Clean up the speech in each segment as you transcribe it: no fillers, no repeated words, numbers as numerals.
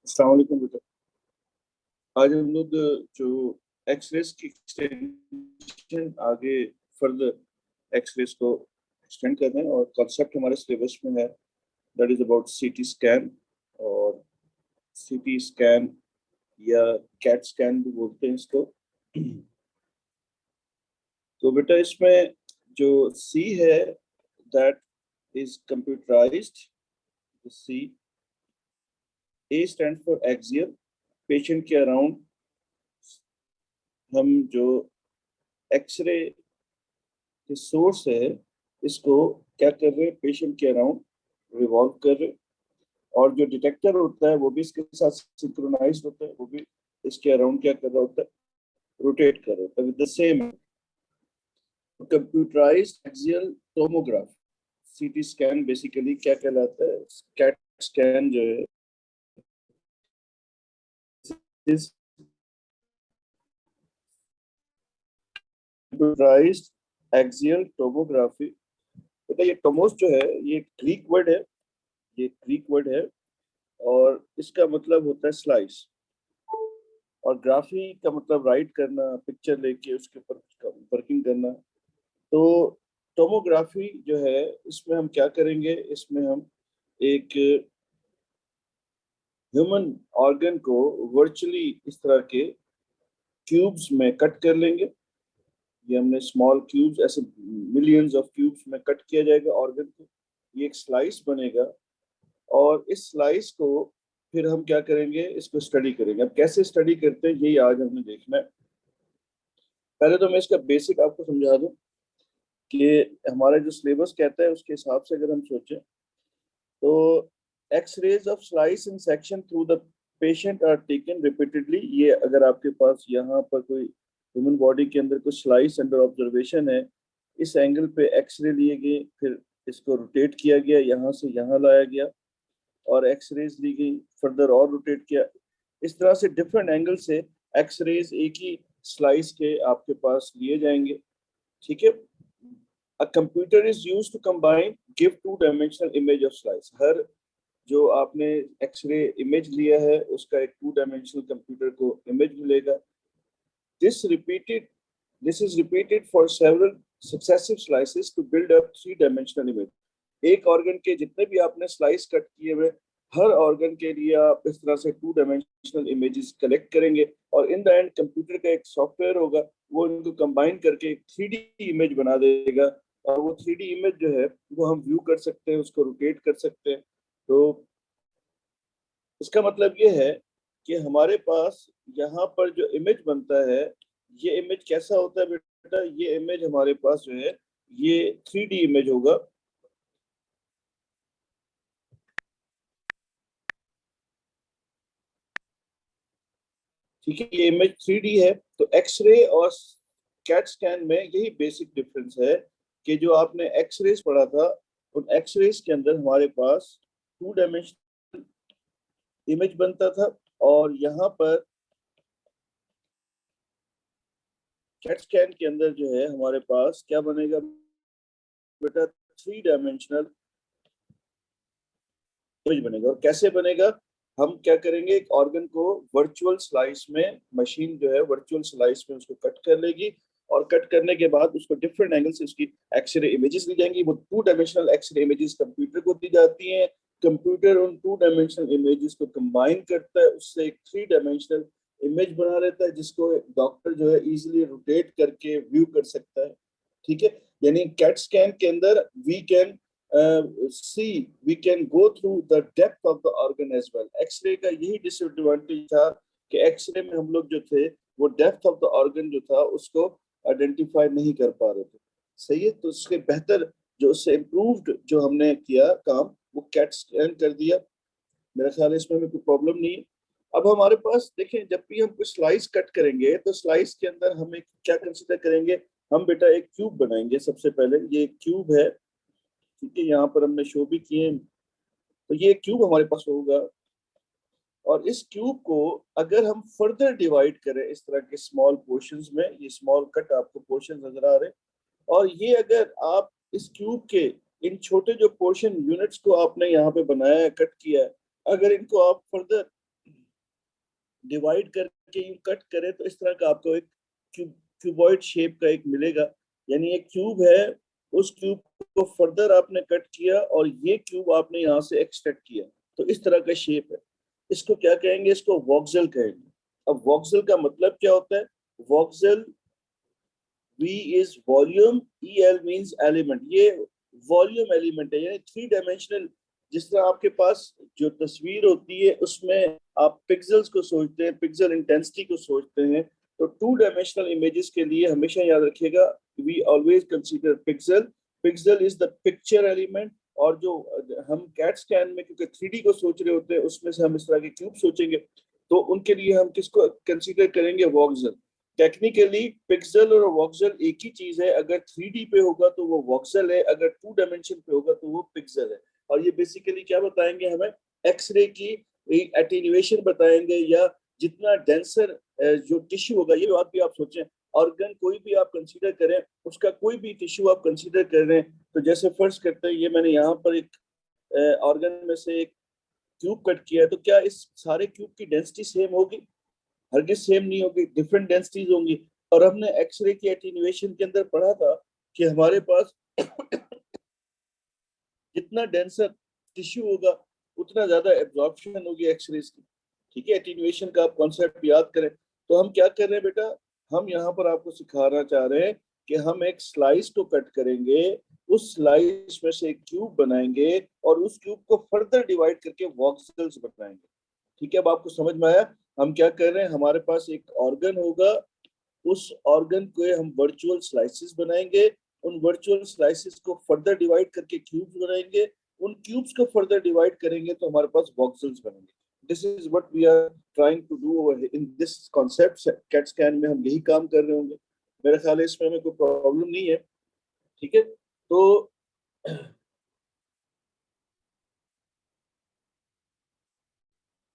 अस्सलाम वालेकुम बेटा। आज हम लोग जो एक्सरेस की एक्सटेंशन आगे फर्दर एक्सरेस को एक्सटेंड कर रहे हैं और कॉन्सेप्ट हमारे सिलेबस में है, that is about CT scan. और सीटी स्कैन या कैट स्कैन भी बोलते हैं इसको। तो बेटा इसमें जो सी है that is computerised. C A stand for axial. Patient के अराउंड हम जो एक्सरे के सोर्स है इसको क्या कर रहे हैं, पेशेंट के अराउंड रिवॉल्व कर रहे हैं। और जो डिटेक्टर होता है वो भी इसके साथ सिंक्रोनाइज होता है, वो भी इसके अराउंड क्या कर रहा होता है, रोटेट कर रहा होता है with the same. Computerised axial tomograph CT scan basically क्या कहलाता है, कैट स्कैन जो है इस कंप्यूटराइज्ड एक्सियल टोमोग्राफी। बेटा ये टोमोस जो है ये ग्रीक वर्ड है, ये ग्रीक वर्ड है और इसका मतलब होता है स्लाइस। और ग्राफी का मतलब राइट करना, पिक्चर लेके उसके ऊपर वर्किंग करना। तो टोमोग्राफी जो है इसमें हम क्या करेंगे, इसमें हम एक ह्यूमन ऑर्गन को वर्चुअली इस तरह के क्यूब्स में कट कर लेंगे। ये हमने स्मॉल क्यूब्स, ऐसे मिलियंस ऑफ क्यूब्स में कट किया जाएगा ऑर्गन को। ये एक स्लाइस बनेगा और इस स्लाइस को फिर हम क्या करेंगे, इसको स्टडी करेंगे। अब कैसे स्टडी करते हैं यही आज हमने देखना है। पहले तो मैं इसका बेसिक आपको समझा दूं कि हमारा जो सिलेबस कहता है उसके हिसाब से अगर हम सोचें तो x-rays of slice in section through the patient are taken repeatedly. ये अगर आपके पास यहाँ पर कोई ह्यूमन बॉडी के अंदर कुछ स्लाइस अंडर ऑब्जर्वेशन है, इस एंगल पे एक्सरे लिए गए, फिर इसको रोटेट किया गया, यहाँ से यहाँ लाया गया और एक्सरेज ली गई, फर्दर और रोटेट किया। इस तरह से डिफरेंट एंगल से एक्सरेज एक ही स्लाइस के आपके पास लिए जाएंगे। ठीक है। A computer is used to combine give two-dimensional image of slice। हर जो आपने एक्सरे इमेज लिया है उसका एक टू डायमेंशनल कंप्यूटर को इमेज मिलेगा। This repeated this is repeated for several successive slices to build up three-dimensional image। एक organ के जितने भी आपने स्लाइस कट किए हुए, हर ऑर्गन के लिए आप इस तरह से टू डायमेंशनल इमेजेस कलेक्ट करेंगे और इन द एंड कंप्यूटर का एक सॉफ्टवेयर होगा, वो इनको कंबाइन करके एक 3D इमेज बना देगा। और वो 3D इमेज जो है वो हम व्यू कर सकते हैं, उसको रोटेट कर सकते हैं। तो इसका मतलब ये है कि हमारे पास यहाँ पर जो इमेज बनता है, ये इमेज कैसा होता है बेटा, ये इमेज हमारे पास जो है ये 3D इमेज होगा। ठीक है, ये इमेज 3D है। तो एक्सरे और कैट स्कैन में यही बेसिक डिफरेंस है कि जो आपने एक्सरेज पढ़ा था, उन एक्सरेज के अंदर हमारे पास टू डायमेंशनल इमेज बनता था और यहाँ पर कैट स्कैन के अंदर जो है हमारे पास क्या बनेगा बेटा, थ्री डायमेंशनल इमेज बनेगा। और कैसे बनेगा, हम क्या करेंगे, एक ऑर्गन को वर्चुअल स्लाइस में, मशीन जो है वर्चुअल स्लाइस में उसको कट कर लेगी और कट करने के बाद उसको डिफरेंट एंगल से उसकी एक्सरे इमेजेस ली जाएंगी। वो two dimensional x-ray images computer को दी जाती हैं। कंप्यूटर उन टू डायमेंशनल इमेजेस को कंबाइन करता है, उससे एक थ्री डायमेंशनल इमेज बना रहता है जिसको डॉक्टर जो है इजीली रोटेट करके व्यू कर सकता है। ठीक है, यानी कैट स्कैन के अंदर we can see we can go through the depth of the organ as well। X-ray का यही डिसएडवांटेज था कि एक्सरे में हम लोग जो थे वो डेप्थ ऑफ द ऑर्गन जो था उसको आइडेंटिफाई नहीं कर पा रहे थे। सही है, तो उसके बेहतर जो उससे इम्प्रूव्ड जो हमने किया काम वो कैट स्कैन कर दिया। मेरा ख्याल है इसमें हमें कोई प्रॉब्लम नहीं है। अब हमारे पास देखें, जब भी हम कुछ स्लाइस कट करेंगे तो स्लाइस के अंदर हम एक क्या कंसिडर करेंगे, हम बेटा एक क्यूब बनाएंगे। सबसे पहले ये एक क्यूब है, ठीक है, यहाँ पर हमने शो भी किए। तो ये क्यूब हमारे पास होगा और इस क्यूब को अगर हम फर्दर डिवाइड करें इस तरह के स्मॉल पोर्शंस में, ये स्मॉल कट आपको पोर्शन नजर आ रहे हैं, और ये अगर आप इस क्यूब के इन छोटे जो पोर्शन यूनिट्स को आपने यहाँ पे बनाया है, कट किया है, अगर इनको आप फर्दर डिवाइड करके यू कट करें तो इस तरह का आपको एक क्यूबॉइड शेप का एक मिलेगा, यानी एक क्यूब है, उस क्यूब को फर्दर आपने कट किया और ये क्यूब आपने यहाँ से एक्सट्रैक्ट किया, तो इस तरह का शेप है। इसको क्या कहेंगे? इसको वॉक्सल कहेंगे। अब वॉक्सल का मतलब क्या होता है? Voxel, V is volume, EL means element. ये वॉल्यूम एलिमेंट है, यानी थ्री डायमेंशनल। जिस तरह आपके पास जो तस्वीर होती है उसमें आप पिक्सल्स को सोचते हैं, पिक्सल इंटेंसिटी को सोचते हैं, तो टू डायमेंशनल इमेजेस के लिए हमेशा याद रखिएगा, we always consider pixel. Pixel is the picture element. और जो हम कैट स्कैन में क्योंकि 3D को सोच रहे होते हैं, उसमें से हम इस तरह के क्यूब सोचेंगे, तो उनके लिए हम किसको कंसीडर करेंगे? वॉक्सल। टेक्निकली पिक्सल और वॉक्सल एक ही चीज है। अगर 3D पे होगा तो वो वॉक्सल है, अगर टू डायमेंशन पे होगा तो वो पिक्सल है। और ये बेसिकली क्या बताएंगे हमें? एक्सरे की एटीन्यूएशन बताएंगे, या जितना डेंसर जो टिश्यू होगा। ये बात भी आप सोचें, ऑर्गन कोई भी आप कंसीडर करें, उसका कोई भी टिश्यू आप कंसीडर कर रहे हैं, तो जैसे फर्स्ट करते हैं, ये मैंने यहाँ पर एक ऑर्गन में से एक क्यूब कट किया है, तो क्या इस सारे क्यूब की डेंसिटी सेम होगी? हरगिज सेम नहीं होगी, डिफरेंट डेंसिटीज होंगी। और हमने एक्सरे की एटीन्यूएशन के अंदर पढ़ा था कि हमारे पास जितना डेंसर टिश्यू होगा उतना ज्यादा एब्जॉर्प्शन होगी एक्सरेज की। ठीक है, एटीन्यूएशन का आप कॉन्सेप्ट याद करें। तो हम क्या कर रहे हैं बेटा? हम यहाँ पर आपको सिखाना चाह रहे हैं कि हम एक स्लाइस को कट करेंगे, उस स्लाइस में से एक क्यूब बनाएंगे और उस क्यूब को फर्दर डिवाइड करके वॉक्सल्स बनाएंगे। ठीक है, अब आपको समझ में आया हम क्या कर रहे हैं? हमारे पास एक ऑर्गन होगा, उस ऑर्गन को हम वर्चुअल स्लाइसेस बनाएंगे, उन वर्चुअल स्लाइसेस को फर्दर डिवाइड करके क्यूब्स बनाएंगे, उन क्यूब्स को फर्दर डिवाइड करेंगे तो हमारे पास वॉक्सल्स बनेंगे। This is what we are trying to do in this concept. CAT scan में हम यही काम कर रहे होंगे, मेरा ख्याल है इसमें हमें कोई प्रॉब्लम नहीं है। ठीक है, तो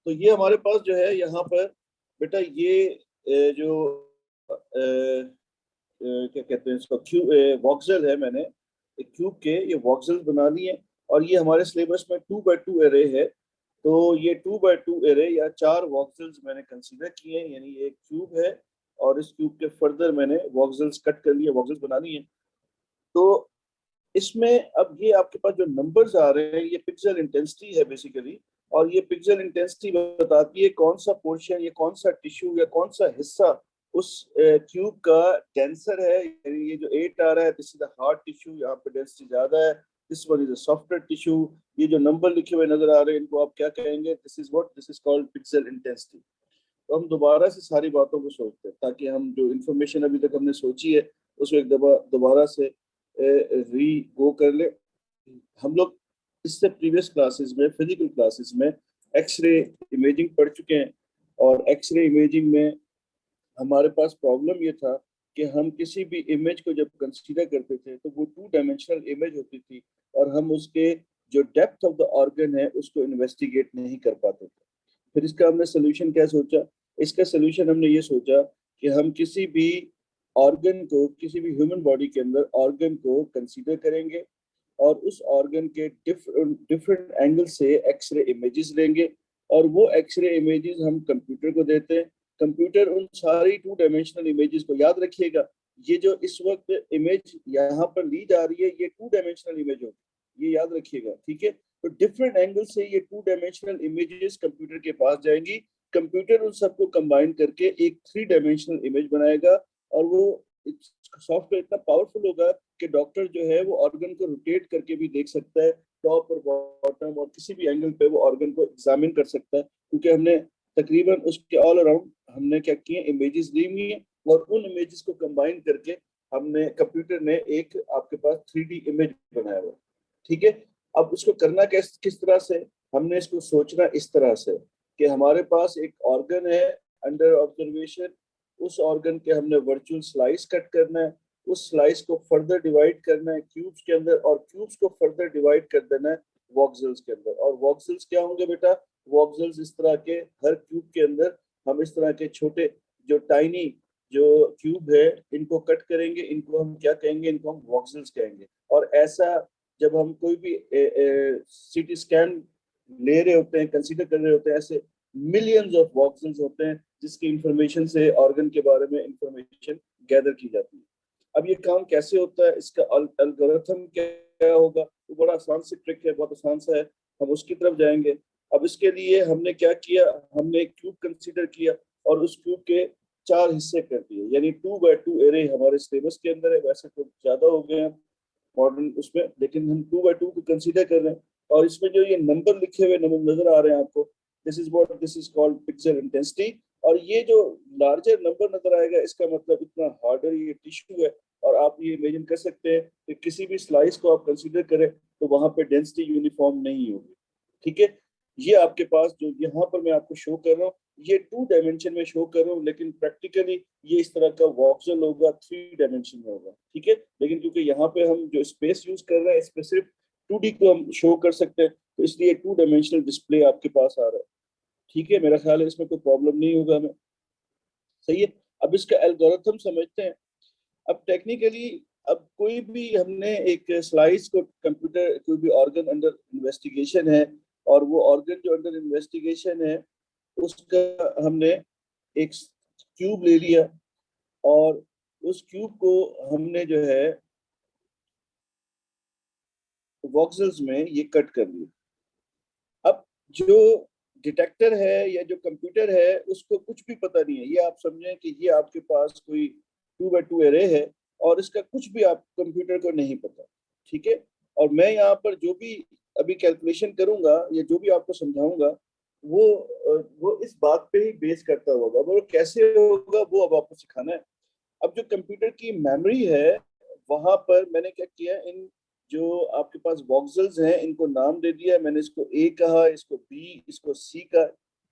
ये हमारे पास जो है यहाँ पर बेटा, ये जो क्या कहते हैं इसको, क्यूब वॉक्सल है, मैंने एक क्यूब के ये वॉक्सल्स बना लिए। और ये हमारे सिलेबस में 2x2 एरे है, तो ये 2x2 एरे या चार वॉक्सल्स मैंने कंसीडर किए हैं, यानी ये एक क्यूब है और इस क्यूब के फर्दर मैंने वॉक्सल्स कट कर लिए, वॉक्सल्स बना लिए। तो इसमें अब ये आपके पास जो नंबर्स आ रहे हैं, ये पिक्सल इंटेंसिटी है बेसिकली। और ये पिक्सल इंटेंसिटी बताती है कौन सा पोर्शन, ये कौन सा टिश्यू या कौन सा हिस्सा उस क्यूब का डेंसर है। यानी ये जो 8 आ रहा है, this is the hard tissue, यहाँ पे डेंसिटी ज्यादा है। This one is a software tissue. ये जो नंबर लिखे हुए नजर आ रहे हैं, इनको आप क्या कहेंगे? This is called pixel intensity. तो हम दोबारा से सारी बातों को सोचते हैं, ताकि हम जो इन्फॉर्मेशन अभी तक हमने सोची है उसको एक दफा दोबारा से री गो कर ले। हम लोग इससे प्रीवियस क्लासेस में, फिजिकल क्लासेस में एक्सरे इमेजिंग पढ़ चुके हैं। और एक्सरे इमेजिंग में हमारे पास प्रॉब्लम ये था कि हम किसी भी इमेज को जब कंसीडर करते थे तो वो टू डायमेंशनल इमेज होती थी, और हम उसके जो डेप्थ ऑफ द ऑर्गन है उसको इन्वेस्टिगेट नहीं कर पाते थे। फिर इसका हमने सोल्यूशन क्या सोचा? इसका सोल्यूशन हमने ये सोचा कि हम किसी भी ऑर्गन को, किसी भी ह्यूमन बॉडी के अंदर ऑर्गन को कंसीडर करेंगे और उस ऑर्गन के डिफरेंट डिफरेंट एंगल से एक्सरे इमेजेस लेंगे, और वो एक्सरे इमेजेस हम कंप्यूटर को देते हैं। कंप्यूटर उन सारी टू डायमेंशनल इमेजेस को, याद रखिएगा, ये जो इस वक्त इमेज यहाँ पर ली जा रही है ये टू डायमेंशनल इमेज होगी, ये याद रखिएगा। ठीक है, तो डिफरेंट एंगल से ये टू डायमेंशनल इमेजेस कंप्यूटर के पास जाएंगी। कंप्यूटर उन सबको कंबाइन करके एक थ्री डायमेंशनल इमेज बनाएगा, और वो सॉफ्टवेयर इतना पावरफुल होगा कि डॉक्टर जो है वो ऑर्गन को रोटेट करके भी देख सकता है, टॉप और बॉटम और किसी भी एंगल पे वो ऑर्गन को एग्जामिन कर सकता है, क्योंकि हमने तकरीबन उसके ऑल अराउंड हमने क्या किए, इमेजेस ली हुई हैं, और उन इमेजेस को कंबाइन करके हमने, कंप्यूटर ने एक आपके पास 3D इमेज बनाया हुआ। ठीक है, अब उसको करना किस किस तरह से? हमने इसको सोचना इस तरह से कि हमारे पास एक ऑर्गन है अंडर ऑब्जर्वेशन, उस ऑर्गन के हमने वर्चुअल स्लाइस कट करना है, उस स्लाइस को फर्दर डिवाइड करना है क्यूब्स के अंदर, और क्यूब्स को फर्दर डिवाइड कर देना है वॉक्सल्स के अंदर। और वॉक्सल्स क्या होंगे बेटा? वॉक्सल्स इस तरह के, हर क्यूब के अंदर हम इस तरह के छोटे जो टाइनी जो क्यूब है इनको कट करेंगे, इनको हम क्या कहेंगे? इनको हम वॉक्सल्स कहेंगे। और ऐसा जब हम कोई भी सीटी स्कैन ले रहे होते हैं, कंसीडर कर रहे होते हैं, ऐसे मिलियंस ऑफ वॉक्सेल्स होते हैं जिसकी इंफॉर्मेशन से ऑर्गन के बारे में इंफॉर्मेशन गैदर की जाती है। अब ये काम कैसे होता है, इसका एल्गोरिथम क्या होगा, वो बड़ा आसान सी ट्रिक है, बहुत आसान सा है, हम उसकी तरफ जाएंगे। अब इसके लिए हमने क्या किया, हमने एक क्यूब कंसीडर किया और उस क्यूब के 4 हिस्से कर दिए, यानी 2x2 एरे हमारे सिलेबस के अंदर है, वैसे तो ज्यादा हो गए हैं मॉडर्न उसमें, लेकिन हम 2x2 को कंसीडर कर रहे हैं। और इसमें जो ये नंबर लिखे हुए नंबर नजर आ रहे हैं आपको, this is called pixel intensity. और ये जो लार्जर नंबर नजर आएगा इसका मतलब इतना हार्डर ये टिश्यू है। और आप ये इमेजिन कर सकते हैं कि किसी भी स्लाइस को आप कंसीडर करें तो वहां पे डेंसिटी यूनिफॉर्म नहीं होगी। ठीक है, ये आपके पास जो यहाँ पर मैं आपको शो कर रहा हूँ, ये 2 डायमेंशन में शो कर रहा हूँ, लेकिन प्रैक्टिकली ये इस तरह का वॉक्सल होगा 3 डायमेंशन में होगा। ठीक है, लेकिन क्योंकि यहाँ पे हम जो स्पेस यूज कर रहे हैं इस पे सिर्फ 2D को हम शो कर सकते हैं, तो इसलिए 2 डायमेंशनल डिस्प्ले आपके पास आ रहा है। ठीक है, मेरा ख्याल है इसमें कोई प्रॉब्लम नहीं होगा हमें। सही है, अब इसका एल्गोरिथम समझते हैं। अब टेक्निकली, अब कोई भी हमने एक स्लाइस को कंप्यूटर, कोई भी ऑर्गन अंडर इन्वेस्टिगेशन है, और वो ऑर्गन जो अंडर इन्वेस्टिगेशन है उसका हमने एक क्यूब ले लिया और उस क्यूब को हमने जो है वॉक्सल्स में ये कट कर लिया। अब जो डिटेक्टर है या जो कंप्यूटर है उसको कुछ भी पता नहीं है, ये आप समझें कि ये आपके पास कोई 2x2 एरे है और इसका कुछ भी आप कंप्यूटर को नहीं पता। ठीक है, और मैं यहाँ पर जो भी अभी कैलकुलेशन करूंगा या जो भी आपको समझाऊंगा वो इस बात पे ही बेस करता होगा, वो कैसे होगा वो अब आपको सिखाना है। अब जो कंप्यूटर की मेमोरी है वहां पर मैंने क्या किया, इन जो आपके पास वॉक्सल्स हैं इनको नाम दे दिया मैंने, इसको ए कहा, इसको बी, इसको सी का।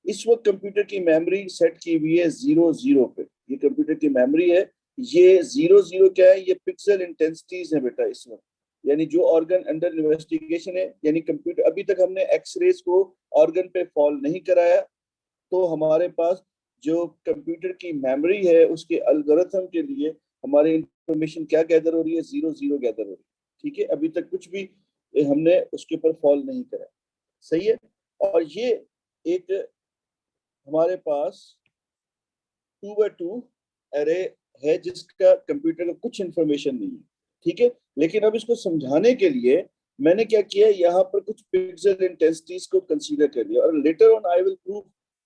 इस वक्त कंप्यूटर की मेमोरी सेट की हुई है 0 0 पे, ये कंप्यूटर की मेमोरी है। ये 0 0 क्या है, ये पिक्सल इंटेंसिटीज है बेटा इस वक्त, यानी जो ऑर्गन अंडर इन्वेस्टिगेशन है, यानी कंप्यूटर अभी तक हमने एक्सरेज को ऑर्गन पे फॉल नहीं कराया, तो हमारे पास जो कंप्यूटर की मेमोरी है उसके एल्गोरिथम के लिए हमारी इंफॉर्मेशन क्या गैदर हो रही है, 0 0 गैदर हो रही है। ठीक है, अभी तक कुछ भी हमने उसके ऊपर फॉल नहीं करा। सही है, और ये एक हमारे पास 2x2 एरे है जिसका कंप्यूटर का कुछ इंफॉर्मेशन नहीं है। ठीक है, लेकिन अब इसको समझाने के लिए मैंने क्या किया, यहाँ पर कुछ पिक्सल इंटेंसिटीज को कंसीडर कर लिया, और later on I will prove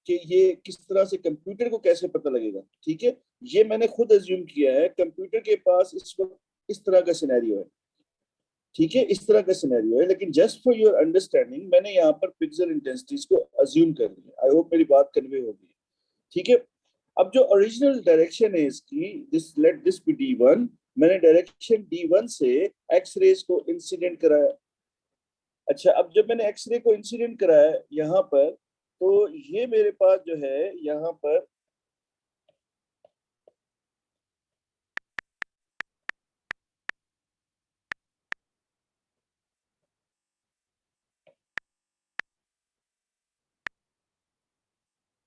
कि ये किस तरह से कंप्यूटर को कैसे पता लगेगा। ठीक है, ये मैंने खुद अज्यूम किया है, कंप्यूटर के पास इस वक्त इस तरह का सिनेरियो है। ठीक है, इस तरह का सिनेरियो है, लेकिन जस्ट फॉर योर अंडरस्टैंडिंग मैंने यहाँ पर पिक्सल इंटेंसिटीज को अज्यूम कर लिया। आई होप मेरी बात कन्वे होगी। ठीक है, अब जो ओरिजिनल डायरेक्शन है इसकी, this let this B D1, मैंने डायरेक्शन D1 से एक्स रेज को इंसिडेंट कराया। अच्छा, अब जब मैंने एक्सरे को इंसिडेंट कराया यहाँ पर, तो ये मेरे पास जो है यहाँ पर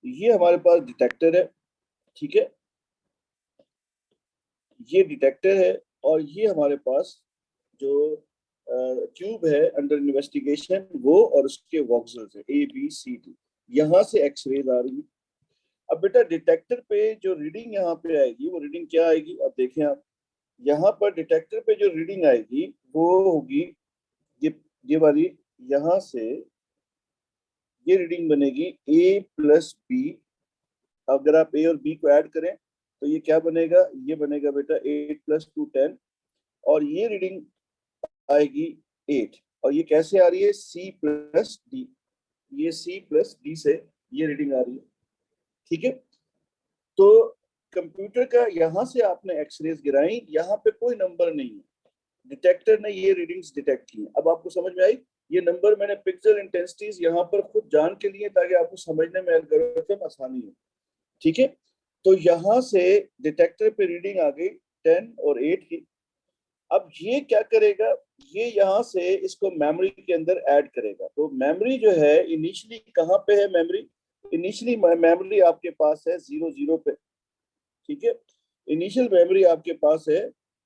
ये हमारे पास डिटेक्टर है। ठीक है, ये डिटेक्टर है और ये हमारे पास जो ट्यूब है अंडर इन्वेस्टिगेशन वो, और उसके वॉक्सल्स है A B C D, यहाँ से एक्सरेज आ रही है। अब बेटा डिटेक्टर पे जो रीडिंग यहाँ पे आएगी वो रीडिंग क्या आएगी, अब देखें आप, यहाँ पर डिटेक्टर पे जो रीडिंग आएगी वो होगी ये ये वाली, यहाँ से ये रीडिंग बनेगी A+B। अगर आप ए और बी को ऐड करें तो ये क्या बनेगा, ये बनेगा बेटा 8+2 10, और ये रीडिंग आएगी 8। और ये कैसे आ रही है, C+D, ये C+D से ये रीडिंग आ रही है। ठीक है, तो कंप्यूटर का यहाँ से आपने एक्सरेज गिराई, यहाँ पे कोई नंबर नहीं है, डिटेक्टर ने ये रीडिंग्स डिटेक्ट की। अब आपको समझ में आई, ये नंबर मैंने पिक्सल इंटेंसिटीज यहाँ पर खुद जान के लिए ताकि आपको समझने में एल्गोरिथम आसानी हो। ठीक है, तो यहाँ से डिटेक्टर पे रीडिंग आ गई 10 और 8 की। अब ये क्या करेगा, ये यहाँ से इसको मेमोरी के अंदर ऐड करेगा। तो मेमोरी जो है इनिशियली कहाँ पे है, मेमोरी इनिशियली मेमोरी आपके पास है 0 0 पे। ठीक है, इनिशियल मेमोरी आपके पास है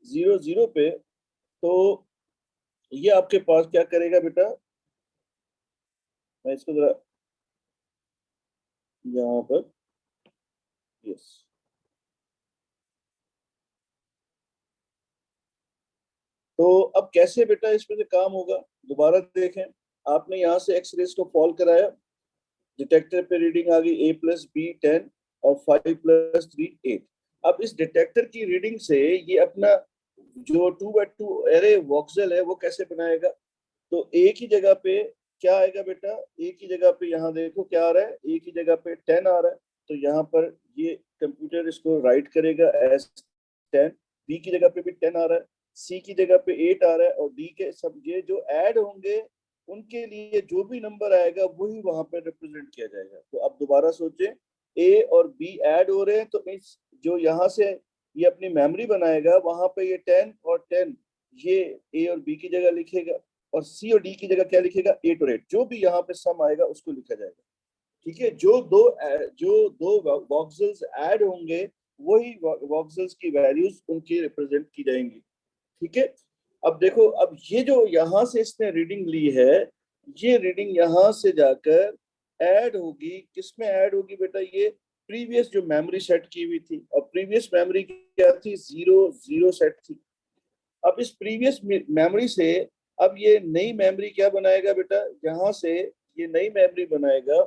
0 0 पे। तो ये आपके पास क्या करेगा बेटा, मैं इसको जरा यहाँ पर, यस। तो अब कैसे बेटा इसमें से काम होगा, दोबारा देखें। आपने यहाँ से एक्स रेज को फॉल कराया, डिटेक्टर पे रीडिंग आ गई A+B 10 और 5+3 8। अब इस डिटेक्टर की रीडिंग से ये अपना जो 2x2 एरे वॉक्सल है वो कैसे बनाएगा। तो एक ही जगह पे क्या आएगा बेटा, एक ही जगह पे यहाँ देखो क्या आ रहा है, एक ही जगह पे 10 आ रहा है। तो यहाँ पर ये कंप्यूटर इसको राइट करेगा एज 10। बी की जगह पे भी 10 आ रहा है, सी की जगह पे 8 आ रहा है, और डी के सब ये जो ऐड होंगे उनके लिए जो भी नंबर आएगा वही वहां पे रिप्रेजेंट किया जाएगा। तो अब दोबारा सोचें, ए और बी ऐड हो रहे हैं, तो इस जो यहाँ से ये अपनी मेमोरी बनाएगा वहां पे ये 10 और 10 ये ए और बी की जगह लिखेगा, और सी और डी की जगह क्या लिखेगा, 8 और 8, जो भी यहाँ पे सम आएगा उसको लिखा जाएगा। ठीक है, जो दो वॉक्सल्स ऐड होंगे वही वॉक्सल्स की वैल्यूज उनकी रिप्रेजेंट की जाएंगी। ठीक है, अब देखो, अब ये जो यहाँ से इसने रीडिंग ली है, ये रीडिंग यहाँ से जाकर ऐड होगी, किसमें ऐड होगी बेटा, ये प्रीवियस जो मेमोरी सेट की हुई थी, और प्रीवियस मेमोरी क्या थी, 0 0 सेट थी। अब इस प्रीवियस मेमोरी से अब ये नई मेमोरी क्या बनाएगा बेटा, यहाँ से ये नई मेमोरी बनाएगा।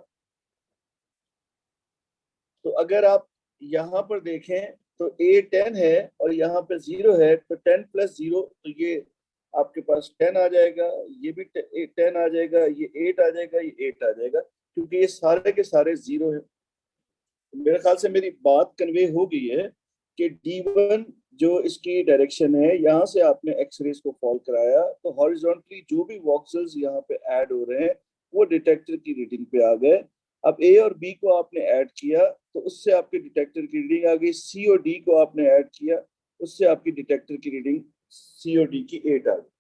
तो अगर आप यहाँ पर देखें तो A10 है और यहाँ पे 0 है, तो 10+0, तो ये आपके पास 10 आ जाएगा, ये भी 10 आ जाएगा, ये 8 आ जाएगा, ये 8 आ जाएगा, क्योंकि ये सारे के सारे 0 है। मेरे ख्याल से मेरी बात कन्वे हो गई है कि D1 जो इसकी डायरेक्शन है, यहाँ से आपने एक्सरेज को फॉल कराया तो हॉरिजॉन्टली जो भी वॉक्सल्स यहाँ पे ऐड हो रहे हैं वो डिटेक्टर की रीडिंग पे आ गए। अब ए और बी को आपने ऐड किया तो उससे आपके डिटेक्टर की रीडिंग आ गई, सी और डी को आपने ऐड किया उससे आपकी डिटेक्टर की रीडिंग सी और डी की 8 आ गई।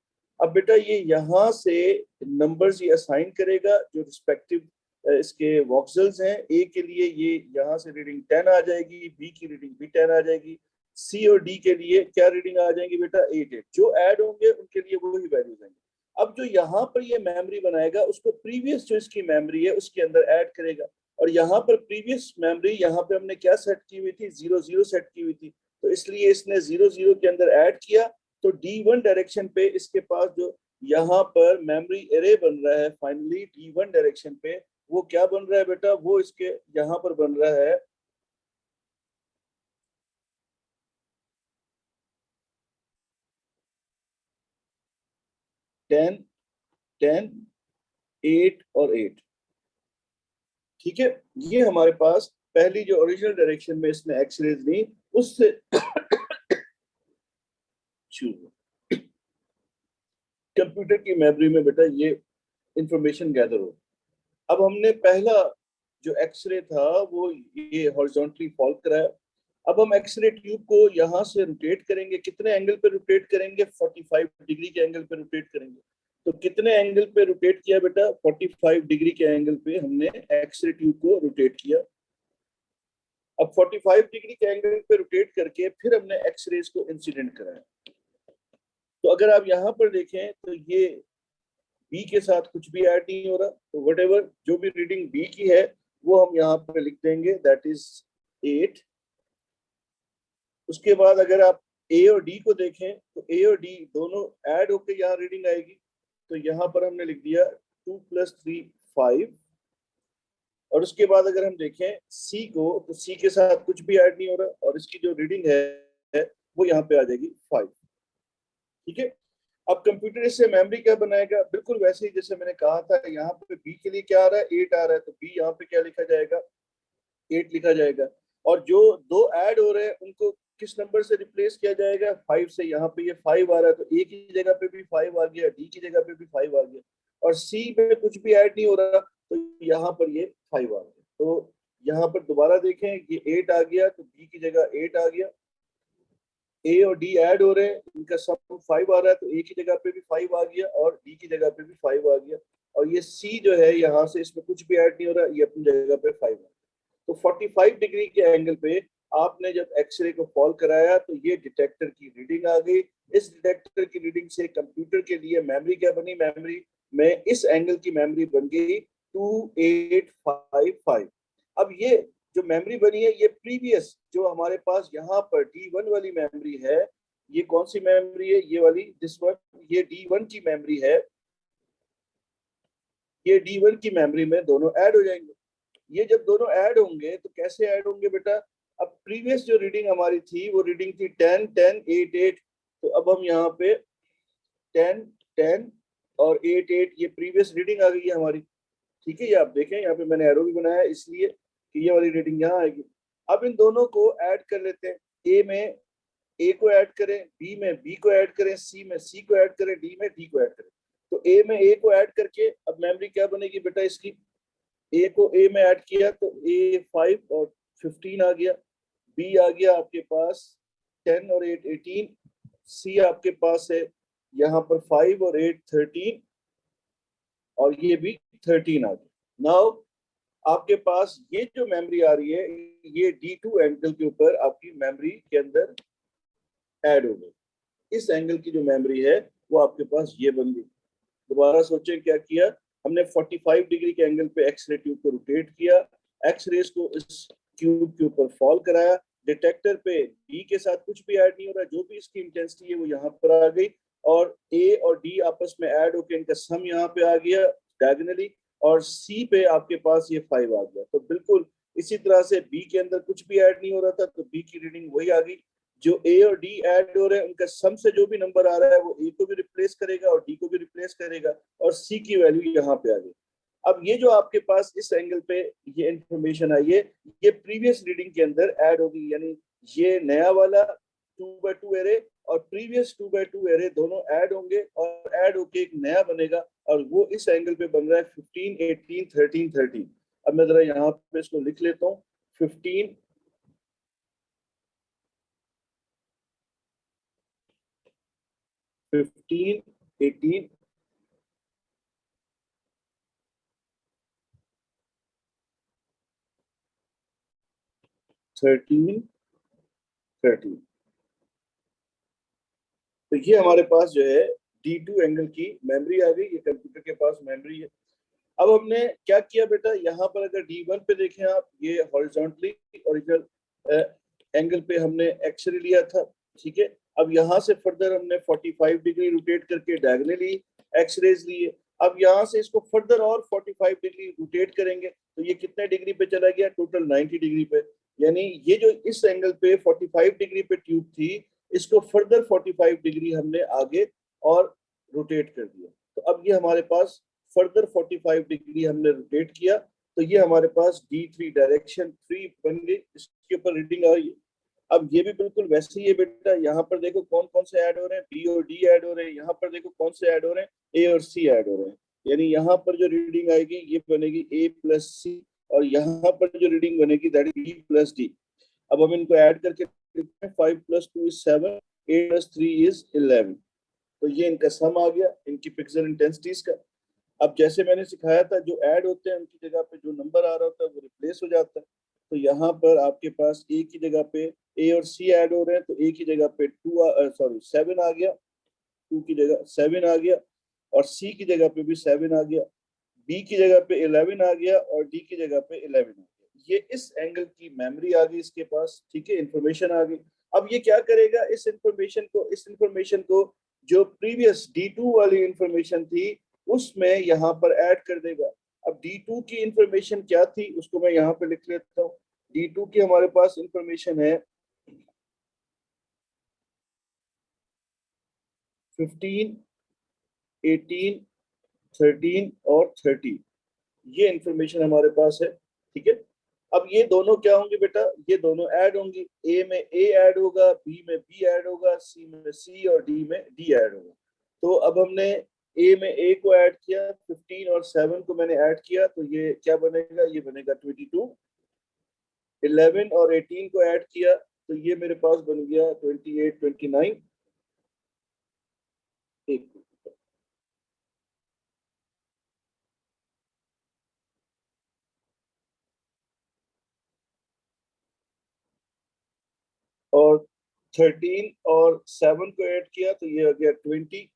अब बेटा ये यहाँ से नंबर्स ये असाइन करेगा जो रिस्पेक्टिव इसके वॉक्सल्स हैं। ए के लिए ये यहाँ से रीडिंग 10 आ जाएगी, बी की रीडिंग भी 10 आ जाएगी, सी और डी के लिए क्या रीडिंग आ जाएंगी बेटा, 8 8, जो ऐड होंगे उनके लिए वही वैल्यूज आएंगे। अब जो यहाँ पर ये मेमोरी बनाएगा उसको प्रीवियस जो इसकी मेमोरी है उसके अंदर ऐड करेगा, और यहाँ पर प्रीवियस मेमोरी यहाँ पे हमने क्या सेट की हुई थी, 0 0 सेट की हुई थी, तो इसलिए इसने 0 0 के अंदर ऐड किया। तो D1 डायरेक्शन पे इसके पास जो यहाँ पर मेमोरी एरे बन रहा है, फाइनली D1 डायरेक्शन पे वो क्या बन रहा है बेटा, वो इसके यहाँ पर बन रहा है 10 10 8 और 8। ठीक है, ये हमारे पास पहली जो ओरिजिनल डायरेक्शन में इसने एक्सरेज ली उससे कंप्यूटर की मेमोरी में बेटा ये इंफॉर्मेशन गैदर हो। अब हमने पहला जो एक्सरे था वो ये हॉरिजॉन्टली फॉल कराया। अब हम एक्सरे ट्यूब को यहाँ से रोटेट करेंगे, कितने एंगल पे रोटेट करेंगे, 45 डिग्री के एंगल पे रोटेट करेंगे। तो कितने एंगल पे रोटेट किया बेटा, 45 डिग्री के एंगल पे हमने एक्सरे ट्यूब को रोटेट किया। अब 45 डिग्री के एंगल पे रोटेट करके फिर हमने एक्सरेज को इंसिडेंट कराया। तो अगर आप यहाँ पर देखें तो ये बी के साथ कुछ भी ऐड नहीं हो रहा, तो वट एवर जो भी रीडिंग बी की है वो हम यहाँ पे लिख देंगे, दैट इज 8। उसके बाद अगर आप ए और डी को देखें तो ए और डी दोनों ऐड होकर यहाँ रीडिंग आएगी, तो यहाँ पर हमने लिख दिया 2+3 5। और उसके बाद अगर हम देखें सी को तो सी के साथ कुछ भी ऐड नहीं हो रहा और इसकी जो रीडिंग है वो यहाँ पे आ जाएगी 5। ठीक है, अब कंप्यूटर इससे मेमोरी क्या बनाएगा, बिल्कुल वैसे ही जैसे मैंने कहा था, यहाँ पे बी के लिए क्या आ रहा है, 8 आ रहा है, तो बी यहाँ पे क्या लिखा जाएगा, 8 लिखा जाएगा। और जो दो ऐड हो रहे हैं उनको किस नंबर से रिप्लेस किया जाएगा, 5 से। यहाँ पे ये 5 आ रहा है तो ए की जगह पे भी 5 आ गया, डी की जगह पे भी 5 आ गया, और सी पे कुछ भी ऐड नहीं हो रहा तो यहाँ पर ये 5 आ गया। तो यहाँ पर दोबारा देखें, ये 8 आ गया तो बी की जगह 8 आ गया, ए और डी ऐड हो रहे हैं, इनका सम 5 आ रहा है तो ए की जगह पे भी 5 आ गया और डी की जगह पे भी 5 आ गया, और ये सी जो है यहाँ से इसमें कुछ भी ऐड नहीं हो रहा, ये अपनी जगह पे 5 आ गया। तो 45 डिग्री के एंगल पे आपने जब एक्सरे को फॉल कराया तो ये डिटेक्टर की रीडिंग आ गई। इस डिटेक्टर की रीडिंग से कंप्यूटर के लिए मेमोरी क्या बनी, मेमोरी में इस एंगल की मेमोरी बन गई 2855। अब ये जो मेमोरी बनी है ये प्रीवियस जो हमारे पास यहाँ पर D1 वाली मेमोरी है, ये कौन सी मेमोरी है, ये वाली, दिस वन, ये D1 की मेमोरी है, ये D1 की मेमोरी में दोनों ऐड हो जाएंगे। ये जब दोनों ऐड होंगे तो कैसे ऐड होंगे बेटा, अब प्रीवियस जो रीडिंग हमारी थी वो रीडिंग थी 10 10 8 8, तो अब हम यहाँ पे 10 10 और 8 8 ये प्रीवियस रीडिंग आ गई है हमारी। ठीक है, ये आप देखें यहाँ पे मैंने एरो भी बनाया है इसलिए कि ये वाली रीडिंग यहाँ आएगी। अब इन दोनों को ऐड कर लेते हैं, ए में ए को ऐड करें, बी में बी को ऐड करें, सी में सी को ऐड करें, डी में डी को ऐड करें। तो ए में ए को ऐड करके अब मेमोरी क्या बनेगी बेटा इसकी, ए को ए में ऐड किया तो ए 5 और 15 आ गया, बी आ गया आपके पास 10 और 8 18, सी आपके पास है यहाँ पर 5 और 8 13, और ये भी 13 आ गया। नाउ आपके पास ये जो मेमोरी आ रही है ये D2 एंगल के ऊपर आपकी मेमोरी के अंदर ऐड हो गई। इस एंगल की जो मेमोरी है वो आपके पास ये बन गई। दोबारा सोचें क्या किया हमने, 45 डिग्री के एंगल पे एक्स रे ट्यूब को रोटेट किया, एक्स रेज को इस ट्यूब के ऊपर फॉल कराया, डिटेक्टर पे डी के साथ कुछ भी ऐड नहीं हो रहा, जो भी इसकी इंटेंसिटी है वो यहाँ पर आ गई, और ए और डी आपस में ऐड होकर इनका सम यहाँ पे आ गया डायगोनली, और सी पे आपके पास ये 5 आ गया। तो बिल्कुल इसी तरह से बी के अंदर कुछ भी ऐड नहीं हो रहा था तो बी की रीडिंग वही आ गई। जो ए और डी ऐड हो रहे हैं उनका सम से जो भी नंबर आ रहा है वो ए को भी रिप्लेस करेगा और डी को भी रिप्लेस करेगा, और सी की वैल्यू यहाँ पे आ गई। अब ये जो आपके पास इस एंगल पे ये इंफॉर्मेशन आई है ये प्रीवियस रीडिंग के अंदर ऐड होगी, यानी ये नया वाला 2x2 एरे और प्रीवियस 2x2 एरे दोनों ऐड होंगे और ऐड होके एक नया बनेगा, और वो इस एंगल पे बन रहा है 15 18 13 13। अब मैं जरा यहाँ पे इसको लिख लेता हूँ, 15 15 18 13 13। तो ये हमारे पास जो है D2 एंगल की मेमोरी आ गई, ये कंप्यूटर के पास मेमोरी है। अब हमने क्या किया बेटा, यहाँ पर अगर D1 पे देखें आप, ये हॉरिजॉन्टली ओरिजिनल एंगल पे हमने एक्स-रे लिया था, ठीक है। अब यहाँ से फर्दर हमने 45 डिग्री रोटेट करके डायगोनली एक्स-रेज लिए। अब यहाँ से इसको फर्दर और 45 डिग्री रोटेट करेंगे तो ये कितने डिग्री पे चला गया, टोटल 90 डिग्री पे। यानी ये जो इस एंगल पे 45 डिग्री पे ट्यूब थी इसको फर्दर 45 डिग्री हमने आगे और रोटेट कर दिया। तो अब ये हमारे पास फर्दर 45 डिग्री हमने रोटेट किया तो ये हमारे पास D3 डायरेक्शन 3 बन गई, इसके ऊपर रीडिंग आ रही है। अब ये भी बिल्कुल वैसे ही है बेटा, यहाँ पर देखो कौन कौन से ऐड हो रहे हैं, बी और डी ऐड हो रहे हैं, यहाँ पर देखो कौन से ऐड हो रहे हैं, ए और सी ऐड हो रहे हैं। यानी यहाँ पर जो रीडिंग आएगी ये बनेगी ए प्लस सी, और यहाँ पर जो रीडिंग बनेगी that is B plus D. अब हम इनको ऐड करके लिखते हैं, 5 + 2 = 7, 8 + 3 = 11। तो ये इनका सम आ गया इनकी पिक्सल इंटेंसिटीज का। अब जैसे मैंने सिखाया था जो ऐड होते हैं उनकी जगह पे जो नंबर आ रहा होता है वो रिप्लेस हो जाता है। तो यहाँ पर आपके पास ए की जगह पे ए और सी ऐड हो रहे हैं तो ए की जगह पे 7 आ गया, 2 की जगह 7 आ गया, और सी की जगह पे भी 7 आ गया, बी की जगह पे 11 आ गया, और डी की जगह पे 11 आ गया। ये इस एंगल की मेमोरी आ गई इसके पास, ठीक है, इंफॉर्मेशन आ गई। अब ये क्या करेगा, इस इंफॉर्मेशन को जो प्रीवियस D2 वाली इंफॉर्मेशन थी उसमें यहाँ पर ऐड कर देगा। अब D2 की इंफॉर्मेशन क्या थी उसको मैं यहाँ पे लिख लेता हूँ। D2 की हमारे पास इंफॉर्मेशन है 15 18 13 और 30, ये इंफॉर्मेशन हमारे पास है, ठीक है। अब ये दोनों क्या होंगे बेटा, ये दोनों ऐड होंगी, ए में ए ऐड होगा, बी में बी ऐड होगा, सी में सी और डी में डी ऐड होगा। तो अब हमने ए में ए को ऐड किया, 15 और 7 को मैंने ऐड किया तो ये क्या बनेगा, ये बनेगा 22। 11 और 18 को ऐड किया तो ये मेरे पास बन गया 28 29। एक और 13 और 7 को ऐड किया तो ये आ गया 20,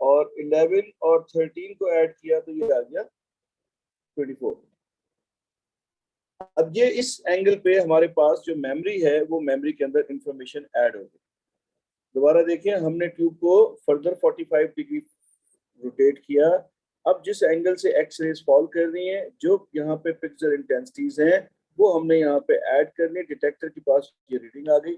और 11 और 13 को ऐड किया तो ये आ गया 24। अब ये इस एंगल पे हमारे पास जो मेमोरी है वो मेमोरी के अंदर इंफॉर्मेशन ऐड होगी। दोबारा देखिए, हमने ट्यूब को फर्दर 45 डिग्री रोटेट किया। अब जिस एंगल से एक्स रेज फॉल कर रही हैं, जो यहाँ पे पिक्चर इंटेंसिटीज हैं, वो हमने यहाँ पे ऐड करनी है। डिटेक्टर के पास ये रीडिंग आ गई।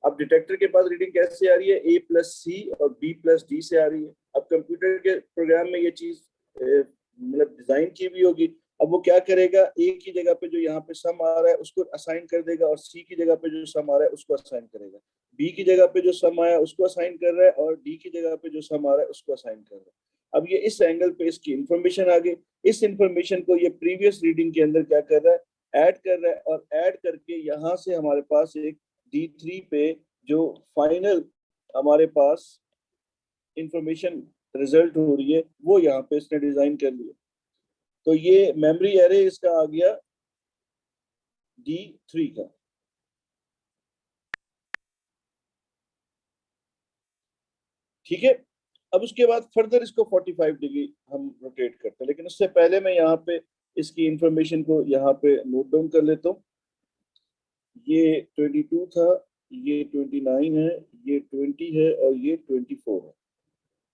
अब डिटेक्टर के पास रीडिंग कैसे आ रही है? A प्लस सी और B प्लस डी से आ रही है। अब कंप्यूटर के प्रोग्राम में ये चीज मतलब डिजाइन की भी होगी। अब वो क्या करेगा? A की जगह पे जो यहाँ पे सम आ रहा है उसको असाइन कर देगा, और C की जगह पे जो सम आ रहा है उसको असाइन करेगा। B की जगह पे जो सम आया उसको असाइन कर रहा है, और D की जगह पे जो सम आ रहा है उसको असाइन कर रहा है। अब ये इस एंगल पे इसकी इंफॉर्मेशन आ गई। इस इंफॉर्मेशन को ये प्रीवियस रीडिंग के अंदर क्या कर रहा है? ऐड कर रहा है, और ऐड करके यहाँ से हमारे पास एक D3 पे जो फाइनल हमारे पास इंफॉर्मेशन रिजल्ट हो रही है वो यहाँ पे इसने डिजाइन कर लिया। तो ये मेमोरी एरे इसका आ गया D3 का। ठीक है। अब उसके बाद फर्दर इसको 45 डिग्री हम रोटेट करते हैं, लेकिन उससे पहले मैं यहाँ पे इसकी इंफॉर्मेशन को यहाँ पे नोट डाउन कर लेता हूँ। ये 22 था, ये 29 है, ये 20 है, और ये 24 है।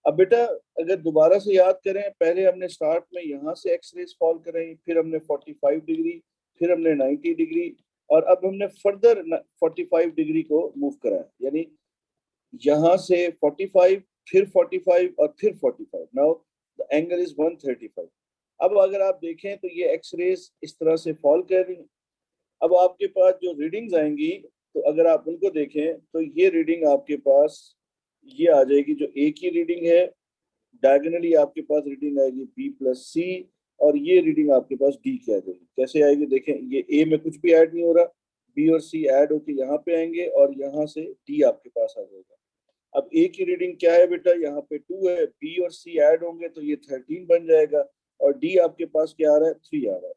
अब बेटा अगर दोबारा से याद करें, पहले हमने स्टार्ट में यहाँ से एक्स रेज फॉल कराई, फिर हमने 45 डिग्री, फिर हमने 90 डिग्री, और अब हमने फर्दर 45 डिग्री को मूव कराया। यानी यहाँ से 45, फिर 45 और फिर 45। Now the angle is 135। अब अगर आप देखें तो ये एक्स रेज इस तरह से फॉल कर रही है। अब आपके पास जो रीडिंग्स आएंगी, तो अगर आप उनको देखें तो ये रीडिंग आपके पास ये आ जाएगी, जो ए की रीडिंग है। डायगोनली आपके पास रीडिंग आएगी B प्लस सी, और ये रीडिंग आपके पास D की आ जाएगी। कैसे आएगी? देखें, ये A में कुछ भी ऐड नहीं हो रहा, B और C ऐड होके यहाँ पे आएंगे, और यहाँ से D आपके पास आ जाएगा। अब A की रीडिंग क्या है बेटा? यहाँ पे 2 है, B और C ऐड होंगे तो ये 13 बन जाएगा, और D आपके पास क्या आ रहा है? 3 आ रहा है।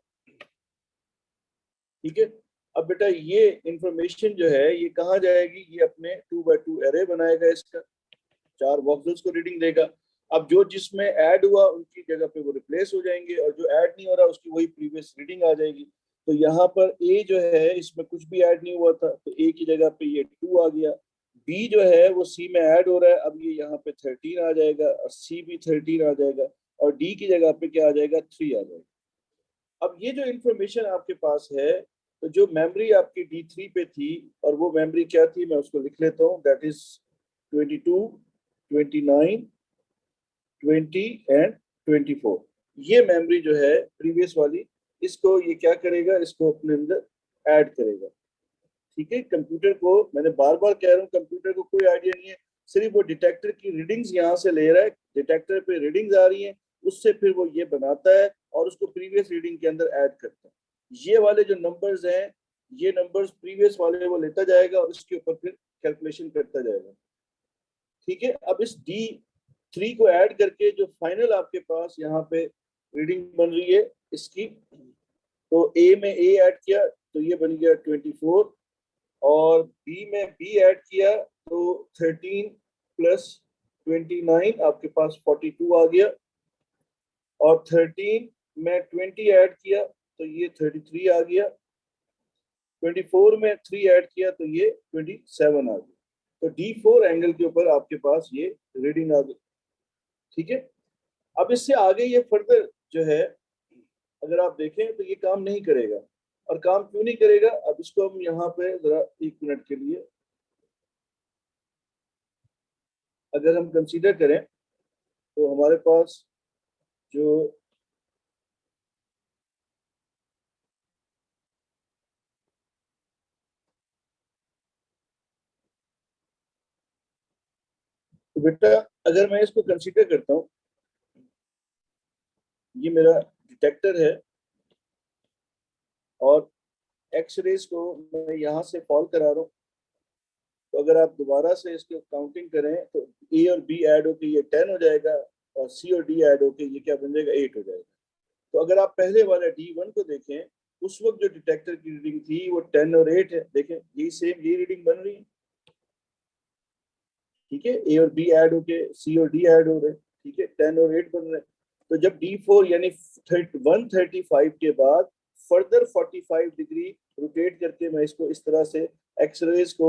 ठीक है। अब बेटा ये इंफॉर्मेशन जो है ये कहाँ जाएगी? ये अपने 2x2 एरे बनाएगा, इसका 4 वॉक्सल्स को रीडिंग देगा। अब जो जिसमें ऐड हुआ उनकी जगह पे वो रिप्लेस हो जाएंगे, और जो ऐड नहीं हो रहा उसकी वही प्रीवियस रीडिंग आ जाएगी। तो यहाँ पर ए जो है इसमें कुछ भी ऐड नहीं हुआ था, तो ए की जगह पे ये 2 आ गया। बी जो है वो सी में ऐड हो रहा है, अब ये यहाँ पे 13 आ जाएगा, और सी भी 13 आ जाएगा, और डी की जगह पे क्या आ जाएगा? 3 आ जाएगा। अब ये जो इंफॉर्मेशन आपके पास है, तो जो मेमोरी आपकी D3 पे थी, और वो मेमोरी क्या थी मैं उसको लिख लेता हूँ। That is 22, 29, 20 and 24। ये मेमोरी जो है प्रीवियस वाली, इसको ये क्या करेगा? इसको अपने अंदर ऐड करेगा। ठीक है। कंप्यूटर को मैंने बार बार कह रहा हूँ, कंप्यूटर को कोई आइडिया नहीं है, सिर्फ वो डिटेक्टर की रीडिंग्स यहाँ से ले रहा है। डिटेक्टर पे रीडिंग्स आ रही हैं, उससे फिर वो ये बनाता है और उसको प्रीवियस रीडिंग के अंदर ऐड करता है। ये वाले जो नंबर्स हैं, ये नंबर्स प्रीवियस वाले वो लेता जाएगा, और उसके ऊपर फिर कैलकुलेशन करता जाएगा। ठीक है। अब इस D3 को ऐड करके जो फाइनल आपके पास यहाँ पे रीडिंग बन रही है इसकी, तो A में A ऐड किया तो ये बन गया 24, और B में B ऐड किया तो 13 प्लस 29 आपके पास 42 आ गया, और 13 में 20 ऐड किया तो ये 33 आ गया। 24 में 3 ऐड किया तो ये 27 आ गया। तो D4 एंगल के ऊपर आपके पास ये रीडिंग आ गई। ठीक है। अब इससे आगे ये फर्दर जो है अगर आप देखें तो ये काम नहीं करेगा। और काम क्यों नहीं करेगा? अब इसको हम यहाँ पे जरा 1 मिनट के लिए अगर हम कंसीडर करें, तो हमारे पास जो तो बेटा अगर मैं इसको कंसीडर करता हूँ, ये मेरा डिटेक्टर है, और एक्स रेज को मैं यहाँ से फॉल करा रहा हूँ। तो अगर आप दोबारा से इसको काउंटिंग करें तो ए और बी ऐड होके ये 10 हो जाएगा, और सी और डी ऐड होके ये क्या बन जाएगा? 8 हो जाएगा। तो अगर आप पहले वाला D1 को देखें, उस वक्त जो डिटेक्टर की रीडिंग थी वो 10 और 8 है। देखें यही सेम यही रीडिंग बन रही है। ठीक है। ए और बी ऐड होके सी और डी ऐड हो रहे हैं। ठीक है। 10 और 8 बन रहे हैं। तो जब D4 यानी 135 के बाद फर्दर 45 डिग्री रोटेट करके मैं इसको इस तरह से एक्सरेज को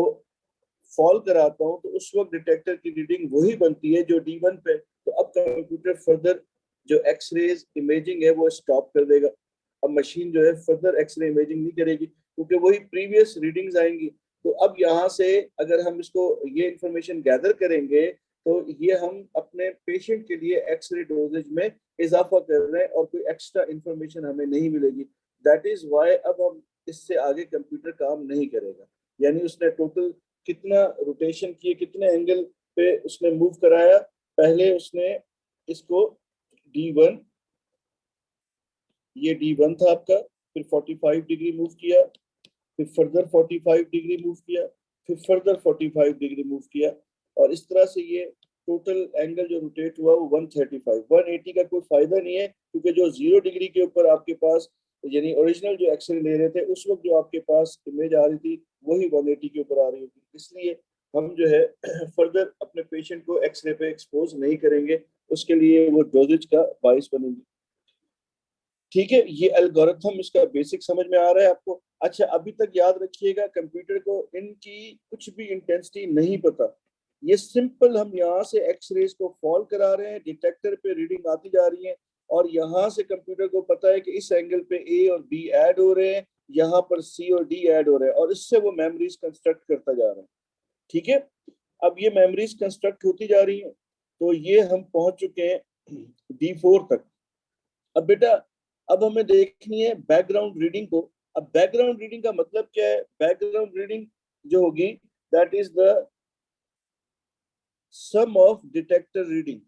फॉल कराता हूँ, तो उस वक्त डिटेक्टर की रीडिंग वही बनती है जो D1 पे। तो अब कंप्यूटर फर्दर जो एक्सरेज इमेजिंग है वो स्टॉप कर देगा। अब मशीन जो है फर्दर एक्सरे इमेजिंग नहीं करेगी, क्योंकि वही प्रीवियस रीडिंग्स आएंगी। तो अब यहाँ से अगर हम इसको ये इंफॉर्मेशन गैदर करेंगे, तो ये हम अपने पेशेंट के लिए एक्सरे डोजेज में इजाफा कर रहे हैं और कोई एक्स्ट्रा इंफॉर्मेशन हमें नहीं मिलेगी। दैट इज वाई अब हम इससे आगे कंप्यूटर काम नहीं करेगा। यानी उसने टोटल कितना रोटेशन किए, कितने एंगल पे उसने मूव कराया। पहले उसने इसको D1, ये D1 था आपका, फिर 45 डिग्री मूव किया, फिर फर्दर 45 डिग्री मूव किया, फिर फर्दर 45 डिग्री मूव किया, और इस तरह से ये टोटल एंगल जो रोटेट हुआ वो 135। 180 का कोई फायदा नहीं है, क्योंकि जो 0 डिग्री के ऊपर आपके पास यानी ओरिजिनल जो एक्सरे ले रहे थे उस वक्त जो आपके पास इमेज आ रही थी वही 180 के ऊपर आ रही होगी। इसलिए हम जो है फर्दर अपने पेशेंट को एक्सरे पे एक्सपोज नहीं करेंगे, उसके लिए वो डोजेज का बाइस बनेंगे। ठीक है, ये एल्गोरिथम इसका बेसिक समझ में आ रहा है आपको? अच्छा, अभी तक याद रखिएगा, कंप्यूटर को इनकी कुछ भी इंटेंसिटी नहीं पता। ये सिंपल हम यहाँ से एक्सरेज को फॉल करा रहे हैं, डिटेक्टर पे रीडिंग आती जा रही है, और यहाँ से कंप्यूटर को पता है कि इस एंगल पे ए और बी ऐड हो रहे हैं, यहाँ पर सी और डी ऐड हो रहे हैं, और इससे वो मेमोरीज कंस्ट्रक्ट करता जा रहा है। ठीक है, अब ये मेमोरीज कंस्ट्रक्ट होती जा रही है, तो ये हम पहुंच चुके हैं D4 तक। अब बेटा, अब हमें देखनी है बैकग्राउंड रीडिंग को। अब बैकग्राउंड रीडिंग का मतलब क्या है? बैकग्राउंड रीडिंग जो होगी that is the sum of detector reading.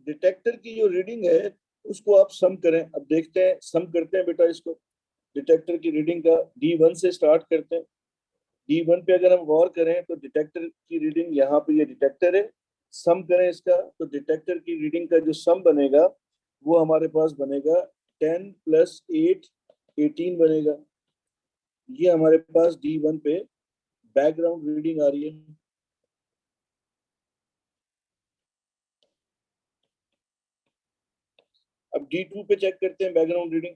Detector की जो रीडिंग है उसको आप सम करें। अब देखते हैं, सम करते हैं बेटा इसको। डिटेक्टर की रीडिंग का D1 से स्टार्ट करते हैं। D1 पे अगर हम गौर करें तो डिटेक्टर की रीडिंग, यहाँ पे ये डिटेक्टर है, सम करें इसका, तो डिटेक्टर की रीडिंग का जो सम बनेगा वो हमारे पास बनेगा 10 + 8 18 बनेगा। ये हमारे पास D1 पे बैकग्राउंड रीडिंग आ रही है। अब D2 पे चेक करते हैं बैकग्राउंड रीडिंग।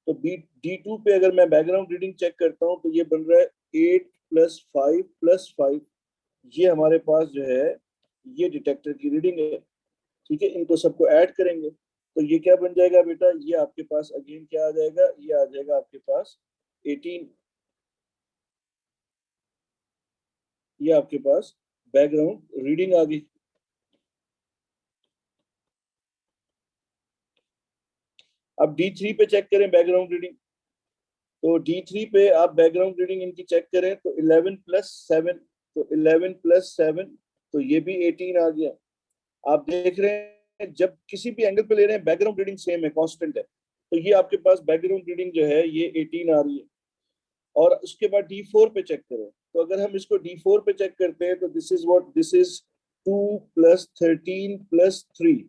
तो D2 पे अगर मैं बैकग्राउंड रीडिंग चेक करता हूँ तो ये बन रहा है 8 + 5 + 5। ये हमारे पास जो है ये डिटेक्टर की रीडिंग है। ठीक है, इनको सबको ऐड करेंगे तो ये क्या बन जाएगा बेटा? ये आपके पास अगेन क्या आ जाएगा? ये आ जाएगा आपके पास 18। ये आपके पास बैकग्राउंड रीडिंग आ गई। अब D3 पे चेक करें बैकग्राउंड रीडिंग। तो D3 पे आप बैकग्राउंड रीडिंग इनकी चेक करें तो 11 + 7, तो 11 + 7, तो ये भी 18 आ गया। आप देख रहे हैं जब किसी भी एंगल पे ले रहे हैं बैकग्राउंड रीडिंग सेम है, कांस्टेंट है, तो ये आपके पास बैकग्राउंड रीडिंग जो है ये 18 आ रही है। और उसके बाद D4 पे चेक करें, तो अगर हम इसको D4 पे चेक करते हैं तो दिस इज 2 + 13 + 3,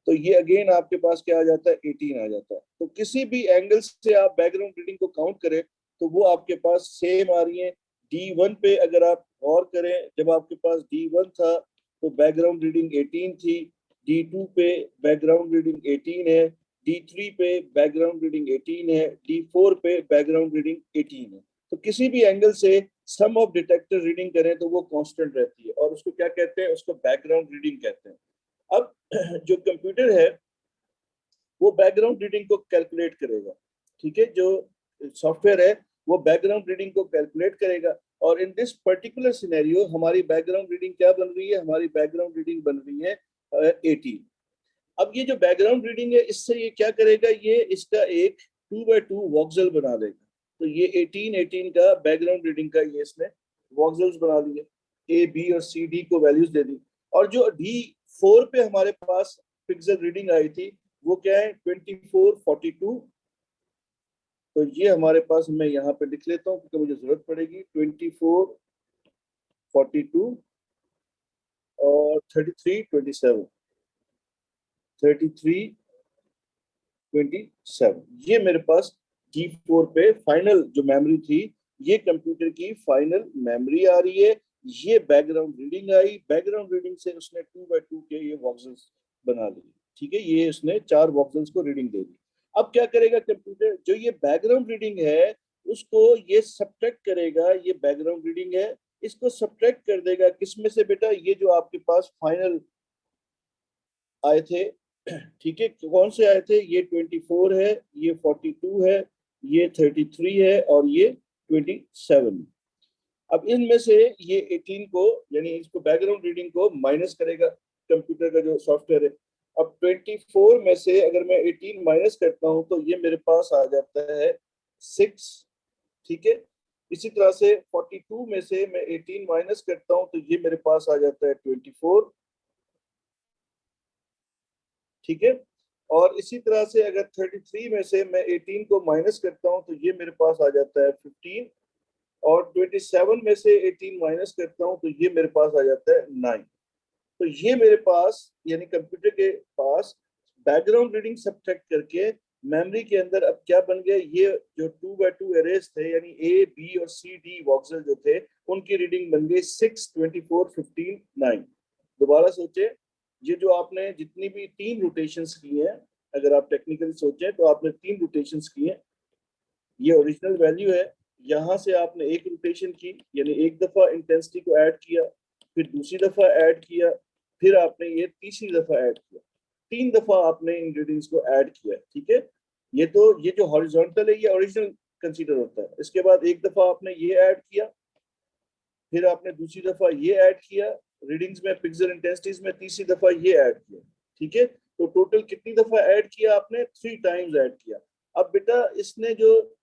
तो ये अगेन आपके पास क्या आ जाता है? 18 आ जाता है। तो किसी भी एंगल से आप बैकग्राउंड रीडिंग को काउंट करें तो वो आपके पास सेम आ रही है। D1 पे अगर आप गौर करें, जब आपके पास D1 था तो बैकग्राउंड रीडिंग 18 थी, D2 पे बैकग्राउंड रीडिंग 18 है, D3 पे बैकग्राउंड रीडिंग 18 है, D4 पे बैकग्राउंड रीडिंग 18 है। तो किसी भी एंगल से सम ऑफ डिटेक्टर रीडिंग करें तो वो कांस्टेंट रहती है, और उसको क्या कहते हैं? उसको बैकग्राउंड रीडिंग कहते हैं। अब जो कंप्यूटर है वो बैकग्राउंड रीडिंग को कैलकुलेट करेगा। ठीक है, जो सॉफ्टवेयर है वो बैकग्राउंड रीडिंग को कैलकुलेट करेगा, और इन दिस पर्टिकुलर सिनेरियो हमारी बैकग्राउंड रीडिंग क्या बन रही है? हमारी बैकग्राउंड रीडिंग बन रही है 18। अब ये जो बैकग्राउंड रीडिंग है इससे ये क्या करेगा? ये इसका एक 2x2 वॉक्सल बना देगा। तो ये 18 का बैकग्राउंड रीडिंग का ये इसने वॉक्सल्स बना दिए, ए बी और सी डी को वैल्यूज दे दी। और जो D4 पे हमारे पास पिक्सल रीडिंग आई थी वो क्या है? 24 42। तो ये हमारे पास, मैं यहाँ पे लिख लेता हूँ क्योंकि मुझे जरूरत पड़ेगी, 24 42 और 33 27, 33 27। ये मेरे पास D4 पे फाइनल जो मेमोरी थी, ये कंप्यूटर की फाइनल मेमोरी आ रही है। ये background reading I, background reading से उसने 2x2 के ये वॉक्सल्स बना लिए। ठीक है, ये उसने 4 वॉक्सल्स को रीडिंग दे दी। अब क्या करेगा कंप्यूटर, जो ये बैकग्राउंड रीडिंग है उसको ये सब्ट्रैक्ट करेगा, ये बैकग्राउंड रीडिंग है, इसको सब्ट्रैक्ट कर देगा किसमें से बेटा, ये जो आपके पास फाइनल आए थे, ठीक है, कौन से आए थे, ये 24 है, ये 42 है, ये 33 है और ये 27। अब इनमें से ये 18 को, यानी इसको बैकग्राउंड रीडिंग को माइनस करेगा कंप्यूटर का जो सॉफ्टवेयर है। अब 24 में से अगर मैं 18 माइनस करता हूं तो ये मेरे पास आ जाता है 6, ठीक है। इसी तरह से 42 में से मैं 18 माइनस करता हूं तो ये मेरे पास आ जाता है 24, ठीक है। और इसी तरह से अगर 33 में से मैं 18 को माइनस करता हूं तो ये मेरे पास आ जाता है 15, और 27 में से 18 माइनस करता हूं तो ये मेरे पास आ जाता है 9। तो ये मेरे पास, यानी कंप्यूटर के पास बैकग्राउंड रीडिंग सब्ट्रैक्ट करके मेमोरी के अंदर अब क्या बन गया, ये जो 2x2 एरेज थे, यानी ए बी और सी डी वॉक्सल जो थे, उनकी रीडिंग बन गई 6, 24, 15, 9। दोबारा सोचे, ये जो आपने जितनी भी 3 रोटेशंस की हैं, अगर आप टेक्निकली सोचें तो आपने 3 रोटेशंस की हैं, ये ओरिजिनल वैल्यू है, यहाँ से आपने एक रोटेशन की, यानी एक दफा इंटेंसिटी को ऐड किया, फिर दूसरी दफा ऐड किया, फिर आपने ये तीसरी दफा ऐड किया, 3 दफा आपने इन रीडिंग्स को ऐड किया, ठीक है। ये तो ये जो हॉरिजॉन्टल है ये ओरिजिनल कंसीडर होता है। इसके बाद एक दफा आपने ये ऐड किया, फिर आपने दूसरी दफा ये ऐड किया रीडिंग्स में, पिक्सल इंटेंसिटीज में, तीसरी दफा ये ऐड किया, ठीक है। तो टोटल कितनी दफा ऐड किया आपने, 3 टाइम्स ऐड किया। अब बेटा इसने जो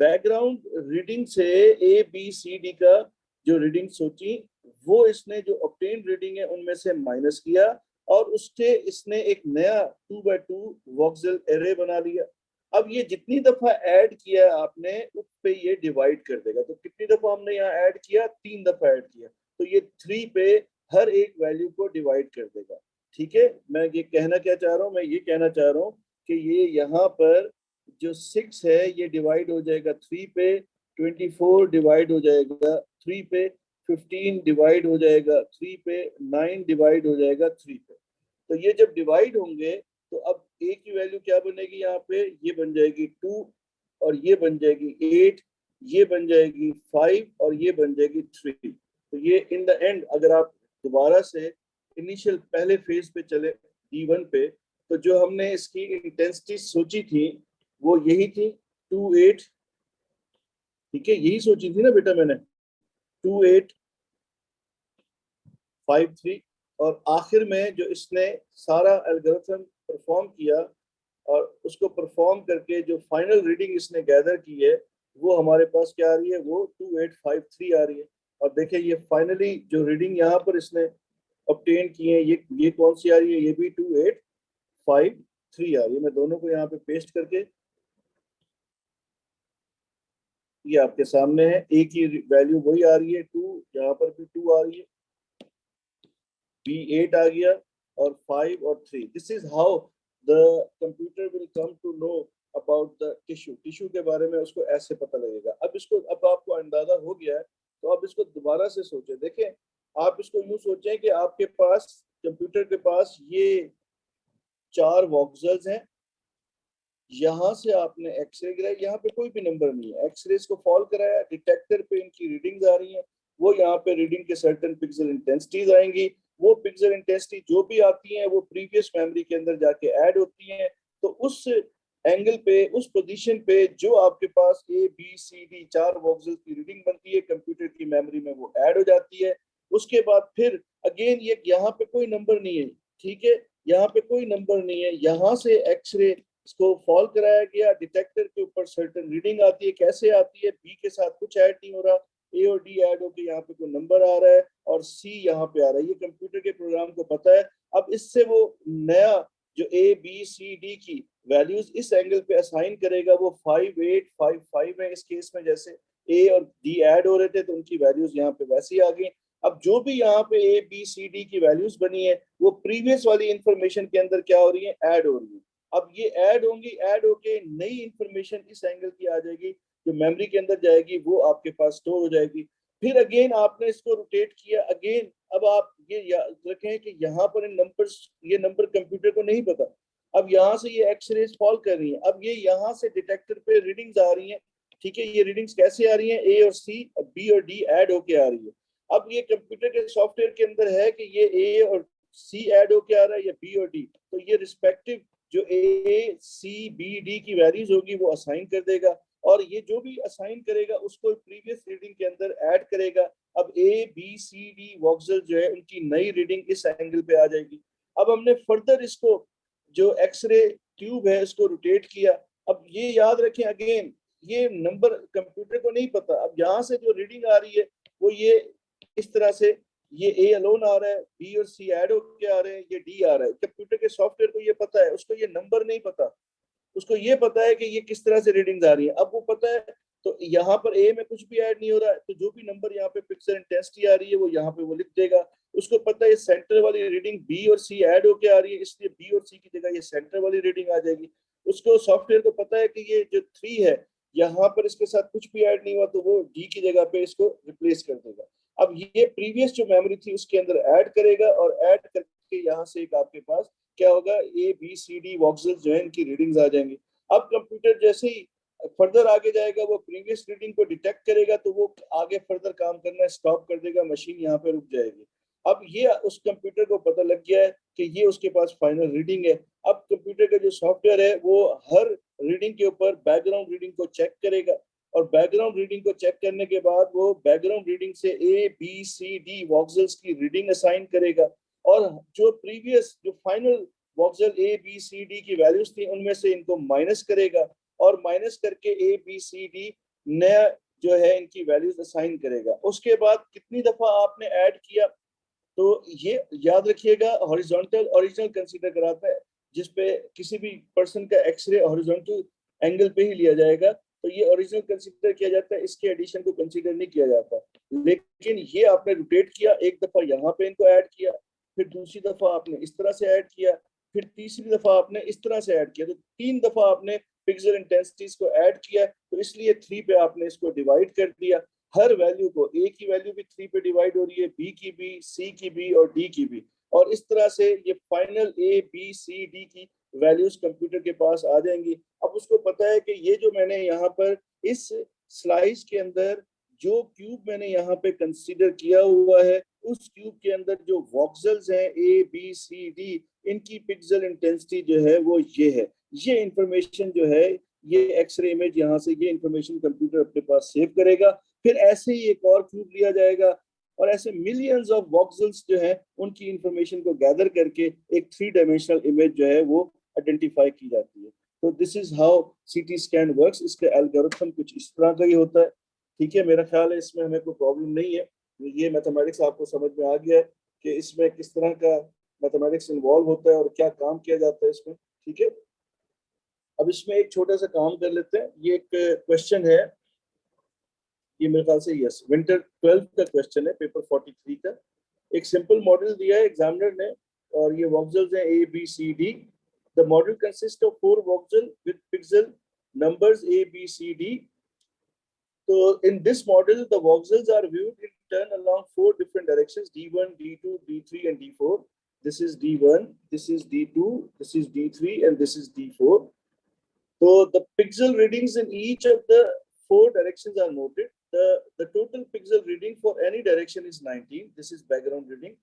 बैकग्राउंड रीडिंग से ए बी सी डी का जो रीडिंग सोची, वो इसने जो ऑब्टेन रीडिंग है उनमें से माइनस किया, और उससे इसने एक नया 2x2 वॉक्सल एरे बना लिया। अब ये जितनी दफा ऐड किया आपने उस पे ये डिवाइड कर देगा। तो कितनी दफा हमने यहाँ ऐड किया, 3 दफा ऐड किया, तो ये 3 पे हर एक वैल्यू को डिवाइड कर देगा, ठीक है। मैं ये कहना क्या चाह रहा हूँ, मैं ये कहना चाह रहा हूँ कि ये यहाँ पर जो 6 है ये डिवाइड हो जाएगा 3 पे, 24 डिवाइड हो जाएगा 3 पे, 15 डिवाइड हो जाएगा 3 पे, 9 डिवाइड हो जाएगा 3 पे। तो ये जब डिवाइड होंगे तो अब ए की वैल्यू क्या बनेगी, यहाँ पे ये बन जाएगी 2, और ये बन जाएगी 8, ये बन जाएगी 5, और ये बन जाएगी 3। तो ये इन द एंड अगर आप दोबारा से इनिशियल पहले फेज पे चले D1 पे, तो जो हमने इसकी इंटेंसिटी सोची थी वो यही थी 2, 8, ठीक है, यही सोची थी ना बेटा मैंने, 2, 8, 5, 3। और आखिर में जो इसने सारा एल्गोरिथम परफॉर्म किया और उसको परफॉर्म करके जो फाइनल रीडिंग इसने गैदर की है वो हमारे पास क्या आ रही है, वो 2853 आ रही है। और देखिए ये फाइनली जो रीडिंग यहाँ पर इसने ऑब्टेन की है, ये कौन सी आ रही है, ये भी 2853 आ रही है। मैं दोनों को यहाँ पे पेस्ट करके, ये आपके सामने है, ए की वैल्यू वही आ रही है 2, यहाँ पर भी 2 आ रही है, बी 8 आ गया, और 5 और 3। This is how the computer will come to know about the tissue के बारे में, उसको ऐसे पता लगेगा। अब इसको, अब आपको अंदाजा हो गया है, तो अब इसको दोबारा से सोचें। देखें, आप इसको यूं सोचें कि आपके पास कंप्यूटर के पास ये 4 वॉक्सल्स हैं, यहाँ से आपने एक्सरे गिराया, यहाँ पे कोई भी नंबर नहीं है, एक्सरे को फॉल कराया, डिटेक्टर पे इनकी रीडिंग्स आ रही हैं, वो यहाँ पे रीडिंग के सर्टेन पिक्सल इंटेंसिटीज आएंगी, वो पिक्सल इंटेंसिटी जो भी आती हैं वो प्रीवियस मेमोरी के अंदर जाके ऐड होती हैं। तो उस एंगल पे, उस पोजीशन पे जो आपके पास ए बी सी डी 4 वॉक्सल्स की रीडिंग बनती है कंप्यूटर की मेमोरी में, वो ऐड हो जाती है। उसके बाद फिर अगेन ये यहाँ पे कोई नंबर नहीं है, ठीक है, यहाँ पे कोई नंबर नहीं है, यहाँ से एक्सरे इसको फॉल कराया गया, डिटेक्टर के ऊपर सर्टेन रीडिंग आती है, कैसे आती है, बी के साथ कुछ ऐड नहीं हो रहा, ए और डी ऐड होकर यहाँ पे कोई नंबर आ रहा है, और सी यहाँ पे आ रहा है, ये कंप्यूटर के प्रोग्राम को पता है। अब इससे वो नया जो ए बी सी डी की वैल्यूज इस एंगल पे असाइन करेगा, वो 5, 8, 5, 5 है इस केस में, जैसे ए और डी ऐड हो रहे थे तो उनकी वैल्यूज यहाँ पे वैसे ही आ गई। अब जो भी यहाँ पे ए बी सी डी की वैल्यूज बनी है वो प्रीवियस वाली इंफॉर्मेशन के अंदर क्या हो रही है, ऐड हो रही है। अब ये ऐड होंगी, ऐड होके नई इंफॉर्मेशन इस एंगल की आ जाएगी, जो मेमोरी के अंदर जाएगी, वो आपके पास स्टोर हो जाएगी। फिर अगेन आपने इसको रोटेट किया अगेन। अब आप ये याद रखें कि यहाँ पर इन नंबर्स, ये नंबर कंप्यूटर को नहीं पता। अब यहाँ से ये एक्सरेज फॉल कर रही हैं, अब ये यहाँ से डिटेक्टर पे रीडिंग्स आ रही हैं, ठीक है। ये रीडिंग्स कैसे आ रही हैं, ए और सी, बी और डी ऐड होके आ रही है। अब ये कंप्यूटर के सॉफ्टवेयर के अंदर है कि ये ए और सी ऐड होके आ रहा है या बी और डी, तो ये रिस्पेक्टिव जो ए सी बी डी की वैल्यूज होगी वो असाइन कर देगा, और ये जो भी असाइन करेगा उसको प्रीवियस रीडिंग के अंदर ऐड करेगा। अब A B C D voxel जो है उनकी नई रीडिंग इस एंगल पे आ जाएगी। अब हमने फर्दर इसको जो एक्सरे ट्यूब है इसको रोटेट किया। अब ये याद रखें अगेन, ये नंबर कंप्यूटर को नहीं पता। अब यहाँ से जो रीडिंग आ रही है वो ये इस तरह से, ये ए अलोन आ रहा है, बी और सी ऐड होके आ रहे हैं, ये डी आ रहा है। कंप्यूटर के सॉफ्टवेयर को ये पता है, उसको ये नंबर नहीं पता, उसको ये पता है कि ये किस तरह से रीडिंग्स आ रही है। अब वो पता है तो यहाँ पर ए में कुछ भी ऐड नहीं हो रहा है, तो जो भी नंबर यहाँ पे पिक्सल इंटेंसिटी आ रही है वो यहाँ पे वो लिख देगा। उसको पता है सेंटर वाली रीडिंग बी और सी ऐड होके आ रही है, इसलिए बी और सी की जगह ये सेंटर वाली रीडिंग आ जाएगी। उसको सॉफ्टवेयर को पता है कि ये जो 3 है यहाँ पर इसके साथ कुछ भी ऐड नहीं हुआ, तो वो डी की जगह पे इसको रिप्लेस कर देगा। अब ये प्रीवियस जो मेमोरी थी उसके अंदर ऐड करेगा, और ऐड करके यहाँ से एक आपके पास क्या होगा, ए बी सी डी वॉक्सल्स जो है इनकी रीडिंग्स आ जाएंगी। अब कंप्यूटर जैसे ही फर्दर आगे जाएगा वो प्रीवियस रीडिंग को डिटेक्ट करेगा, तो वो आगे फर्दर काम करना स्टॉप कर देगा, मशीन यहाँ पे रुक जाएगी। अब ये उस कंप्यूटर को पता लग गया है कि ये उसके पास फाइनल रीडिंग है। अब कंप्यूटर का जो सॉफ्टवेयर है वो हर रीडिंग के ऊपर बैकग्राउंड रीडिंग को चेक करेगा, और बैकग्राउंड रीडिंग को चेक करने के बाद वो बैकग्राउंड रीडिंग से ए बी सी डी वॉक्सल्स की रीडिंग असाइन करेगा, और जो प्रीवियस जो final voxel A B C D की वैल्यूज थी उनमें से इनको माइनस करेगा, और माइनस करके ए बी सी डी नया जो है इनकी वैल्यूज असाइन करेगा। उसके बाद कितनी दफा आपने ऐड किया, तो ये याद रखिएगा हॉरिजॉन्टल ओरिजिनल कंसीडर कराता है, जिसपे किसी भी पर्सन का एक्सरे हॉरिजॉन्टल एंगल पे ही लिया जाएगा, तो ये ओरिजिनल कंसीडर किया जाता है, इसके एडिशन को कंसीडर नहीं किया जाता। लेकिन ये आपने रोटेट किया, एक दफा यहाँ पे इनको ऐड किया, फिर दूसरी दफा आपने इस तरह से ऐड किया, फिर तीसरी दफा आपने इस तरह से ऐड किया, तो 3 दफा आपने पिक्सल इंटेंसिटीज को ऐड किया, तो इसलिए 3 पे आपने इसको डिवाइड कर दिया। हर वैल्यू को, ए की वैल्यू भी 3 पे डिवाइड हो रही है, बी की भी, सी की भी और डी की भी, और इस तरह से ये final A B C D की वैल्यूज कंप्यूटर के पास आ जाएंगी। अब उसको पता है कि ये जो मैंने यहाँ पर इस स्लाइस के अंदर जो क्यूब मैंने यहाँ पे कंसीडर किया हुआ है, उस क्यूब के अंदर जो वॉक्सल्स हैं ए बी सी डी, इनकी पिक्सल इंटेंसिटी जो है वो ये है। ये इंफॉर्मेशन जो है, ये एक्सरे इमेज यहाँ से ये इंफॉर्मेशन कंप्यूटर अपने पास सेव करेगा। फिर ऐसे ही एक और क्यूब लिया जाएगा, और ऐसे मिलियंस ऑफ वॉक्सल्स जो है उनकी इंफॉर्मेशन को गैदर करके एक 3 डायमेंशनल इमेज जो है वो आइडेंटिफाई की जाती है। तो this is how CT scan works. इसका एल्गोरिथम कुछ इस तरह का ही होता है, ठीक है। मेरा ख्याल है इसमें हमें कोई प्रॉब्लम नहीं है। ये मैथमेटिक्स आपको समझ में आ गया है कि इसमें किस तरह का मैथमेटिक्स इन्वॉल्व होता है और क्या काम किया जाता है इसमें, ठीक है। अब इसमें एक छोटा सा काम कर लेते हैं। ये एक क्वेश्चन है, ये मेरे ख्याल से यस विंटर 12 का क्वेश्चन है, पेपर 43 का। एक सिंपल मॉडल दिया है एग्जामिनर ने, और ये वॉक्सल्स हैं A B C D. The model consist of 4 voxel with pixel numbers A B C D. So in this model, the voxels are viewed in turn along 4 different directions: D1, D2, D3, and D4. This is D1, this is D2, this is D3, and this is D4. So the pixel readings in each of the 4 directions are noted. The total pixel reading for any direction is 19. This is background reading.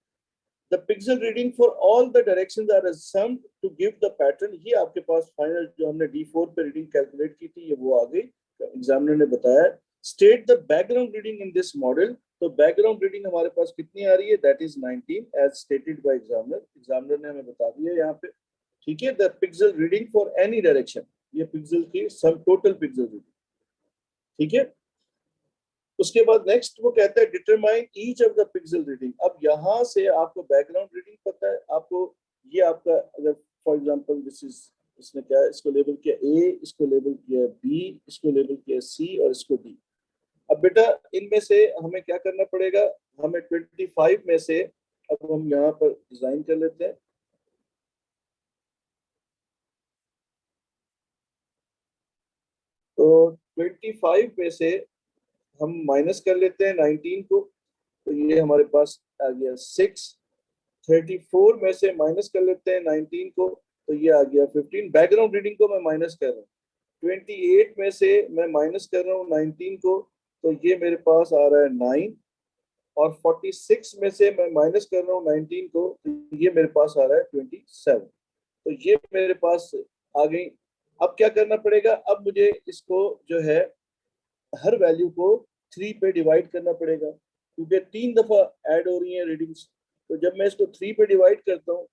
The pixel reading for all the directions are summed to give the pattern. ये आपके पास final जो हमने D4 पे reading calculate की थी ये वो आ गई, एग्जामिनर ने बताया। State the background reading in this model. तो बैकग्राउंड रीडिंग हमारे पास कितनी आ रही है, that is 19 as stated by examiner. Examiner ने हमें बता दिया यहाँ पे, ठीक है। The pixel reading for any direction, ये पिक्सल की सम टोटल पिक्सल रीडिंग, ठीक है। उसके बाद नेक्स्ट वो कहता है determine each of the pixel reading. अब यहाँ से आपको बैकग्राउंड रीडिंग पता है, आपको ये आपका अगर फॉर एग्जांपल दिस इज, इसने क्या इसको लेबल किया ए, इसको लेबल किया बी, इसको लेबल किया सी और इसको डी। अब बेटा इनमें से हमें क्या करना पड़ेगा, हमें 25 में से अब हम यहाँ पर डिजाइन कर लेते हैं। तो 25 में से हम माइनस कर लेते हैं 19 को, तो ये हमारे पास आ गया 6। 34 में से माइनस कर लेते हैं 19 को, तो ये आ गया 15। बैकग्राउंड रीडिंग को मैं माइनस कर रहा हूँ, 28 में से मैं माइनस कर रहा हूँ 19 को, तो ये मेरे पास आ रहा है 9। और 46 में से मैं माइनस कर रहा हूँ 19 को, तो ये मेरे पास आ रहा है 27। तो ये मेरे पास आ गई। अब क्या करना पड़ेगा, अब मुझे इसको जो है हर वैल्यू को 3 पे डिवाइड करना पड़ेगा, क्योंकि 3 दफा ऐड हो रही है रीडिंग्स। तो जब मैं इसको 3 पे डिवाइड करता हूँ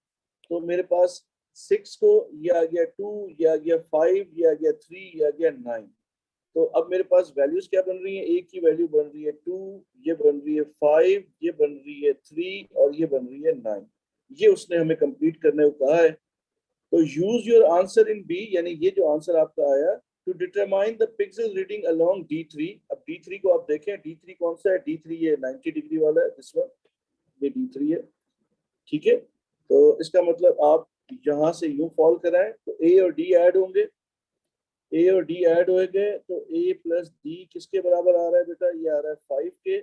तो मेरे पास 6 को, ये आ गया 2, ये आ गया 5, ये आ गया 3, ये आ गया 9। तो अब मेरे पास वैल्यूज क्या बन रही है, एक की वैल्यू बन रही है 2, ये बन रही है 5, ये बन रही है 3 और ये बन रही है 9। ये उसने हमें कंप्लीट करने को कहा है। तो use your answer in B, यानी ये जो आंसर आपका आया, to determine the pixel reading along D3। अब D3 को आप देखें, D3 कौन सा है, D3 ये 90 डिग्री वाला है, दिस वन, ये D3 है। ठीक है, तो इसका मतलब आप यहाँ से यूं फॉल कराएं तो A और D ऐड होंगे, A और D ऐड हो गए, तो A प्लस D किसके बराबर आ रहा है बेटा, ये आ रहा है 5 के।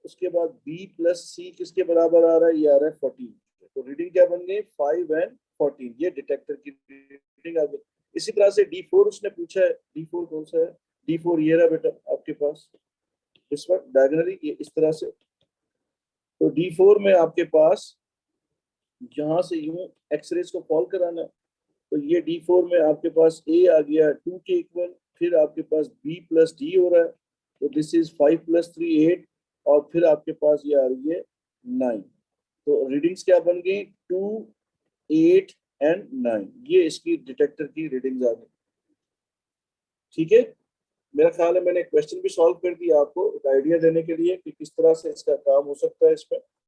उसके बाद B प्लस C किसके बराबर आ रहा है, ये आ रहा है 14। तो रीडिंग क्या बन गई, 5 एंड 14, ये डिटेक्टर की रीडिंग आ गई। इसी तरह से D4 उसने पूछा है, D4 कौन सा है, D4 ये रहा बेटा आपके पास, इस वक्त डायगोनली ये इस तरह से। तो D4 में आपके पास यहाँ से यूं एक्सरेज को फॉल कराना है, तो ये D4 में आपके पास A आ गया 2 के इक्वल, फिर आपके पास B प्लस D हो रहा है, तो दिस इज 5 प्लस 3 8, और फिर आपके पास ये आ रही है 9। तो रीडिंग्स क्या बन गई, 2, 8 एंड 9, ये इसकी डिटेक्टर की रीडिंग्स आ गई। ठीक है, मेरा ख्याल है मैंने क्वेश्चन भी सॉल्व कर दिया आपको एक आइडिया देने के लिए कि किस तरह से इसका काम हो सकता है इसमें।